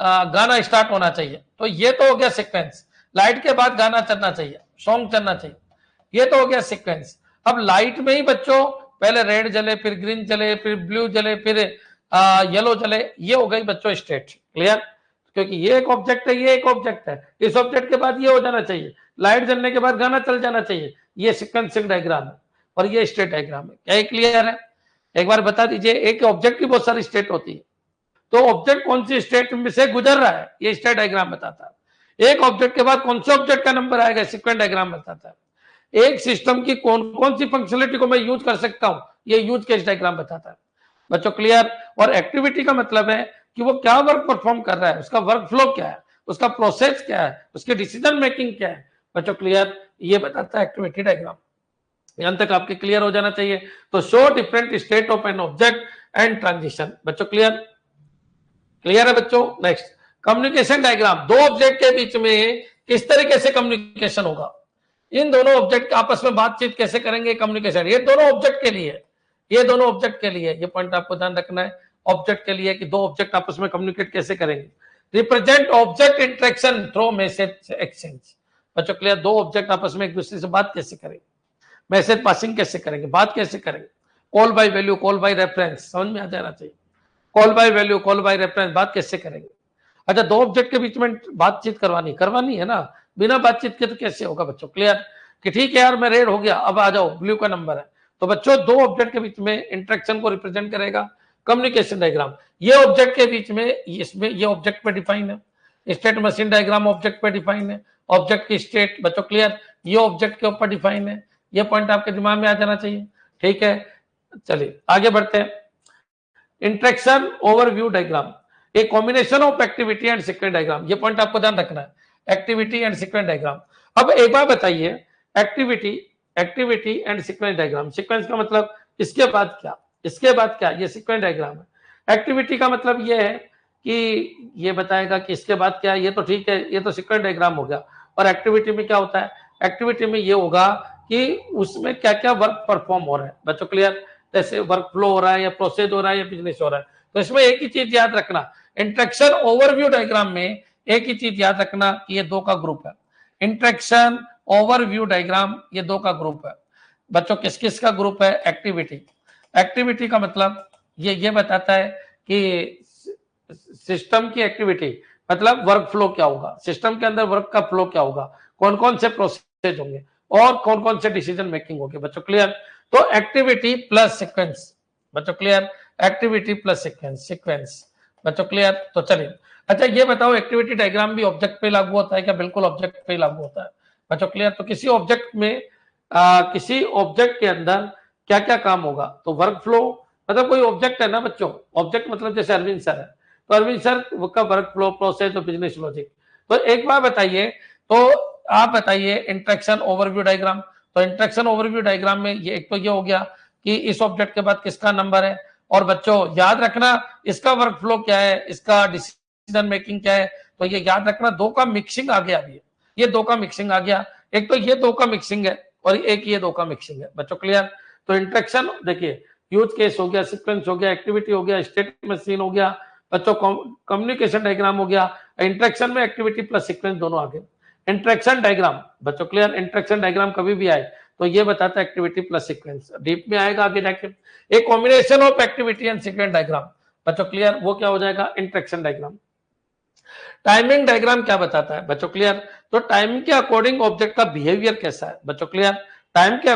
गाना स्टार्ट होना चाहिए, तो ये तो हो गया सीक्वेंस। लाइट के बाद गाना चलना चाहिए, सॉन्ग चलना चाहिए, ये तो हो गया सीक्वेंस। अब लाइट में ही बच्चों पहले रेड जले, फिर ग्रीन जले, फिर ब्लू जले, फिर येलो जले, ये हो गई बच्चों स्टेट। क्लियर? क्योंकि ये एक ऑब्जेक्ट है, ये एक ऑब्जेक्ट है, इस ऑब्जेक्ट के बाद ये हो जाना चाहिए, लाइट जलने के बाद गाना चल जाना चाहिए, ये सीक्वेंसिंग डायग्राम है, और ये स्टेट डायग्राम है। क्या ये क्लियर है? एक बार बता दीजिए, एक ऑब्जेक्ट की बहुत सारी स्टेट होती है, तो ऑब्जेक्ट कौन सी स्टेट में से गुजर रहा है, ये स्टेट डायग्राम बताता है। एक ऑब्जेक्ट के बाद कौन से ऑब्जेक्ट का नंबर आएगा, सीक्वेंस डायग्राम बताता है। एक सिस्टम की कौन कौन सी फंक्शनलिटी को मैं यूज कर सकता हूं, ये यूज केस डायग्राम बताता है बच्चों। क्लियर? और एक्टिविटी का मतलब है कि वो क्या वर्क परफॉर्म कर रहा है, उसका वर्क फ्लो क्या है, उसका प्रोसेस क्या है, उसकी डिसीजन मेकिंग क्या है बच्चों। क्लियर? ये बताता है एक्टिविटी डायग्राम। यहां तक आपके क्लियर हो जाना चाहिए। तो show different state of an object and transition बच्चों। क्लियर? क्लियर है बच्चों? नेक्स्ट, कम्युनिकेशन डायग्राम, दो ऑब्जेक्ट के बीच में किस तरीके से कम्युनिकेशन होगा, इन दोनों ऑब्जेक्ट आपस में बातचीत कैसे करेंगे, कम्युनिकेशन, ये दोनों ऑब्जेक्ट के लिए, ये दोनों ऑब्जेक्ट के लिए, ये पॉइंट आपको ध्यान रखना है, ऑब्जेक्ट के लिए कि दो ऑब्जेक्ट आपस में कम्युनिकेट कैसे करेंगे। Represent object interaction through message exchange बच्चों। क्लियर? दो ऑब्जेक्ट आपस में एक दूसरे से बात कैसे करेंगे, मैसेज पासिंग कैसे करेंगे, बात कैसे करेंगे, call by value, call by reference, समझ में आ जाना चाहिए। Call by value, call by reference, बात कैसे करेंगे। अच्छा, दो ऑब्जेक्ट के बीच में बातचीत करवानी है ना, बिना बातचीत के तो कैसे होगा बच्चों, क्लियर। कि ठीक है यार मैं रेड हो गया, अब आ जाओ ब्लू का नंबर है। तो बच्चों दो ऑब्जेक्ट के बीच में इंटरेक्शन को रिप्रेजेंट करेगा कम्युनिकेशन डायग्राम। ये ऑब्जेक्ट के बीच में, इसमें ये ऑब्जेक्ट पे डिफाइन है, स्टेट मशीन डायग्राम ऑब्जेक्ट पे डिफाइन है, ऑब्जेक्ट की स्टेट बच्चों क्लियर, ये ऑब्जेक्ट के ऊपर डिफाइन है। ये पॉइंट आपके दिमाग में आ जाना चाहिए, ठीक है। चलिए आगे बढ़ते हैं। Interaction overview diagram, a combination of activity and sequence diagram, ये पॉइंट आपको ध्यान रखना है, एक्टिविटी एंड सीक्वेंस डायग्राम। अब एक बार बताइए, activity and sequence diagram, sequence का मतलब इसके बाद क्या, इसके बाद क्या, ये सीक्वेंस डायग्राम है। एक्टिविटी का मतलब ये है कि ये बताएगा कि इसके बाद क्या, ये तो ठीक है, ये तो सीक्वेंस डायग्राम हो गया। और एक्टिविटी में क्या होता है, एक्टिविटी में ये होगा कि उसमें क्या क्या वर्क परफॉर्म हो रहा है बच्चों, क्लियर। जैसे वर्क फ्लो हो रहा है या प्रोसेस हो रहा है या बिजनेस हो रहा है। तो इसमें एक ही चीज याद रखना, इंटरेक्शन ओवरव्यू डायग्राम में एक ही चीज याद रखना कि ये दो का ग्रुप है। इंटरेक्शन ओवरव्यू डायग्राम ये दो का ग्रुप है बच्चों। किस किस का ग्रुप है, एक्टिविटी। एक्टिविटी का मतलब ये बताता है कि सिस्टम की एक्टिविटी मतलब वर्क फ्लो क्या होगा, सिस्टम के अंदर वर्क का फ्लो क्या होगा, कौन कौन से प्रोसेस होंगे और कौन कौन से डिसीजन मेकिंग होगी बच्चों, क्लियर। तो एक्टिविटी प्लस सीक्वेंस बच्चों, clear. Activity plus sequence, sequence बच्चों, क्लियर। तो चलिए, अच्छा ये बताओ एक्टिविटी डायग्राम भी ऑब्जेक्ट पे लागू होता है क्या, बिल्कुल ऑब्जेक्ट पे लागू होता है बच्चों, क्लियर। तो किसी ऑब्जेक्ट में किसी ऑब्जेक्ट के अंदर क्या क्या काम होगा, तो वर्क फ्लो मतलब कोई ऑब्जेक्ट है ना बच्चों, ऑब्जेक्ट मतलब जैसे अरविंद सर है, तो अरविंद सर का वर्क फ्लो, प्रोसेस और बिजनेस लॉजिक। तो एक बार बताइए, तो आप बताइए इंटरेक्शन ओवरव्यू डायग्राम। तो इंटरेक्शन ओवरव्यू डायग्राम में ये एक तो ये हो गया कि इस ऑब्जेक्ट के बाद किसका नंबर है, और बच्चों याद रखना इसका वर्क फ्लो क्या है, इसका डिसीजन मेकिंग क्या है। तो ये याद रखना दो का मिक्सिंग आ गया, अभी ये दो का मिक्सिंग आ गया, एक तो ये दो का मिक्सिंग है और एक ये दो का मिक्सिंग है बच्चों, क्लियर। तो इंटरेक्शन देखिए, यूज केस हो गया, सीक्वेंस हो गया, एक्टिविटी हो गया, स्टेट मशीन हो गया बच्चों, कम्युनिकेशन डायग्राम हो गया। इंटरेक्शन में एक्टिविटी प्लस सीक्वेंस दोनों आ गए। इंटरेक्शन डायग्राम बच्चों, क्लियर। इंटरेक्शन डायग्राम कभी भी आए तो ये बताता है एक्टिविटी प्लस सीक्वेंस, डीप में आएगा आगे जाके। एक combination of activity and sequence diagram बच्चों, क्लियर, वो क्या हो जाएगा, इंटरेक्शन डायग्राम। टाइमिंग डायग्राम क्या बताता है बच्चों, क्लियर। तो टाइम के अकॉर्डिंग ऑब्जेक्ट का बिहेवियर कैसा है बच्चों, क्लियर। टाइम के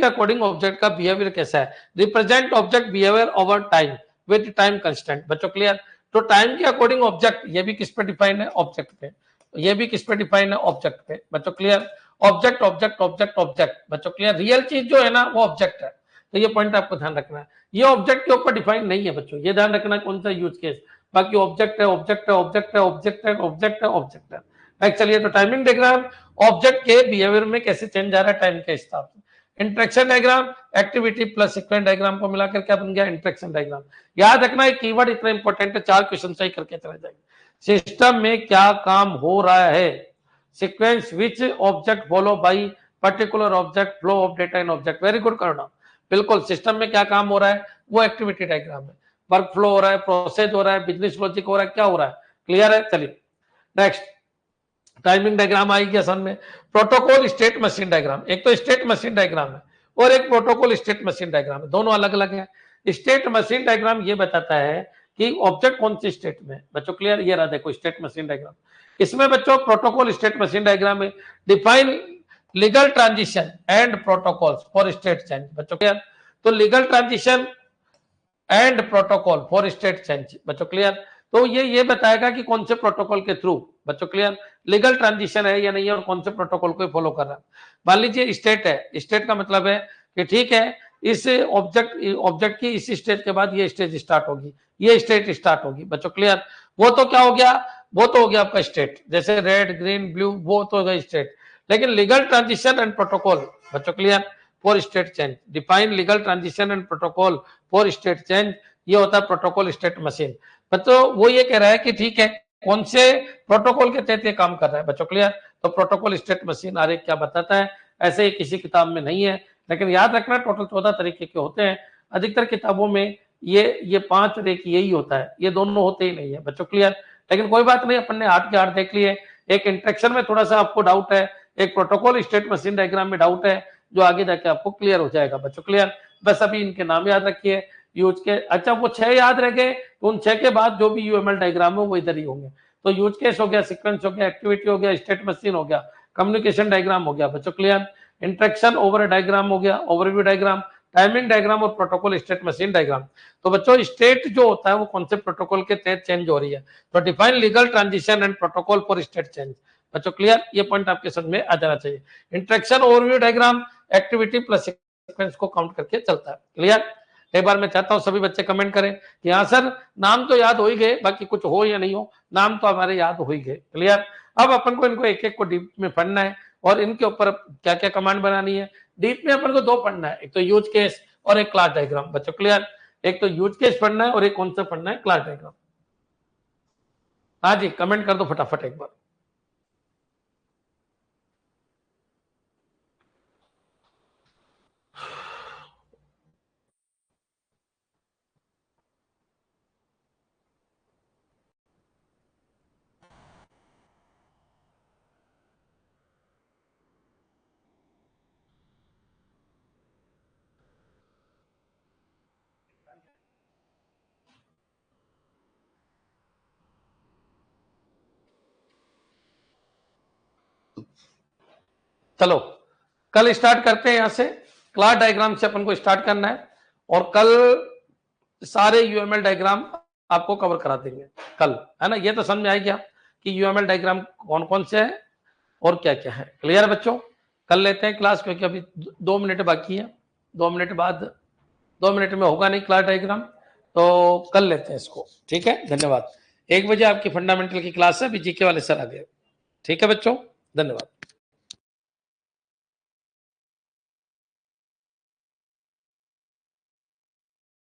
अकॉर्डिंग ऑब्जेक्ट का बिहेवियर कैसा है, represent object behaviour over time with time constant बच्चों, क्लियर। तो टाइम के अकॉर्डिंग ऑब्जेक्ट, ये भी किस पे डिफाइन है, ऑब्जेक्ट पे। ये भी किस पे डिफाइन है, ऑब्जेक्ट पे बच्चों, clear. Object object object object बच्चों, क्लियर। रियल चीज जो है ना वो ऑब्जेक्ट है, तो ये पॉइंट आपको ध्यान रखना है। ये ऑब्जेक्ट के ऊपर डिफाइन नहीं है बच्चों, ये ध्यान रखना कौन सा यूज केस। बाकी ऑब्जेक्ट है, ऑब्जेक्ट है, ऑब्जेक्ट है, ऑब्जेक्ट है, ऑब्जेक्ट है, ऑब्जेक्ट है। नेक्स्ट चलिए, तो टाइमिंग डायग्राम ऑब्जेक्ट के बिहेवियर में कैसे चेंज आ रहा है टाइम के हिसाब से। Interaction diagram activity plus sequence diagram को मिलाकर क्या बन गया, इंटरेक्शन डायग्राम। याद रखना एक कीवर्ड इतना इंपॉर्टेंट है, 4 क्वेश्चन सही करके चले जाएंगे। सिस्टम में क्या काम हो रहा है, sequence which object follow by particular object, flow of data in object, very good करना। बिल्कुल, सिस्टम में क्या काम हो रहा है वो एक्टिविटी डायग्राम है, वर्क फ्लो हो रहा है, प्रोसेस हो रहा है, बिजनेस लॉजिक हो रहा है, क्या हो रहा है, क्लियर है। चलिए नेक्स्ट, टाइमिंग डायग्राम आएगी आसान में। प्रोटोकॉल स्टेट मशीन डायग्राम, एक तो स्टेट मशीन डायग्राम है और एक प्रोटोकॉल स्टेट मशीन डायग्राम है, दोनों अलग अलग है। स्टेट मशीन डायग्राम ये बताता है कि ऑब्जेक्ट कौन सी स्टेट में बच्चों, क्लियर। ये रहा देखो स्टेट मशीन डायग्राम। इसमें बच्चों प्रोटोकॉल स्टेट मशीन डायग्राम में define legal transition and protocols for state change बच्चों, क्लियर। तो legal transition and protocol for state change बच्चों, क्लियर। तो ये बताएगा कि कौन से प्रोटोकॉल के थ्रू बच्चों, क्लियर, लीगल ट्रांजिशन है या नहीं है और कौन से प्रोटोकॉल को फॉलो कर रहा है। मान लीजिए स्टेट है, स्टेट का मतलब है कि ठीक है इस ऑब्जेक्ट की इस स्टेज के बाद ये स्टेज स्टार्ट होगी, ये स्टेट स्टार्ट होगी बच्चों, क्लियर। वो तो क्या हो गया, वो तो हो गया आपका स्टेट, जैसे रेड ग्रीन ब्लू वो तो हो गया स्टेट। लेकिन लीगल ट्रांजिशन एंड प्रोटोकॉल बच्चों, clear, for state change, define legal transition and protocol for state change, ये होता है प्रोटोकॉल स्टेट मशीन। बच्चों वो ये कह रहा है कि ठीक है कौन से प्रोटोकॉल के तहत ये काम कर रहा है बच्चों, क्लियर। तो प्रोटोकॉल स्टेट मशीन आरेख क्या बताता है, ऐसे ही किसी किताब में नहीं है, लेकिन याद रखना टोटल 14 तरीके के होते हैं। अधिकतर किताबों में ये 5 रेख यही होता है, ये दोनों होते ही नहीं है बच्चों, क्लियर। लेकिन कोई बात नहीं, अपन ने 8 के 8 देख लिए। एक इंटरेक्शन में थोड़ा सा आपको डाउट है, एक प्रोटोकॉल स्टेट मशीन डायग्राम में डाउट है, जो आगे जाके आपको क्लियर हो जाएगा बच्चों। क्लियर? बस अभी इनके नाम याद रखिए यूज के। अच्छा वो 6 याद रह गए तो उन 6 के बाद जो भी यूएमएल डायग्राम हो वो इधर ही होंगे। तो यूज केस हो गया, सीक्वेंस हो गया, एक्टिविटी हो गया, स्टेट मशीन हो गया, कम्युनिकेशन डायग्राम हो गया बच्चों। क्लियर? इंट्रैक्शन ओवर डायग्राम हो गया, ओवरव्यू डायग्राम, टाइमिंग डायग्राम और प्रोटोकॉल स्टेट मशीन डायग्राम। तो बच्चों स्टेट जो होता है वो कौन से प्रोटोकॉल के तहत चेंज हो रही है, तो define legal transition and protocol for state change बच्चों। क्लियर? ये पॉइंट आपके समझ में आ जाना चाहिए। Interaction overview diagram activity plus sequence को काउंट करके चलता है। क्लियर? एक बार मैं चाहता हूं सभी बच्चे कमेंट करें कि हाँ सर नाम तो याद हो ही गए, बाकी कुछ हो या नहीं हो, नाम तो हमारे याद हो ही गए। क्लियर? अब अपन को इनको एक एक को डीप में पढ़ना है और इनके ऊपर क्या क्या कमांड बनानी है। डीप में अपन को 2 पढ़ना है, एक तो यूज केस और एक क्लास डायग्राम बच्चों। क्लियर? एक तो यूज केस पढ़ना है और एक कौन सा पढ़ना है, क्लास डायग्राम। हाँ जी कमेंट कर दो फटाफट एक बार। चलो कल स्टार्ट करते हैं यहां से। क्लास डायग्राम से अपन को स्टार्ट करना है और कल सारे यूएमएल डायग्राम आपको कवर करा देंगे कल, है ना। ये तो समझ में आ गया कि यूएमएल डायग्राम कौन कौन से हैं और क्या क्या है। क्लियर है बच्चों? कल लेते हैं क्लास, क्योंकि अभी 2 मिनट बाकी है, 2 मिनट बाद, 2 मिनट में होगा नहीं क्लास डायग्राम, तो कल लेते हैं इसको। ठीक है, धन्यवाद। 1 बजे आपकी फंडामेंटल की क्लास है, अभी जीके वाले सर आ गए। ठीक है बच्चों, धन्यवाद।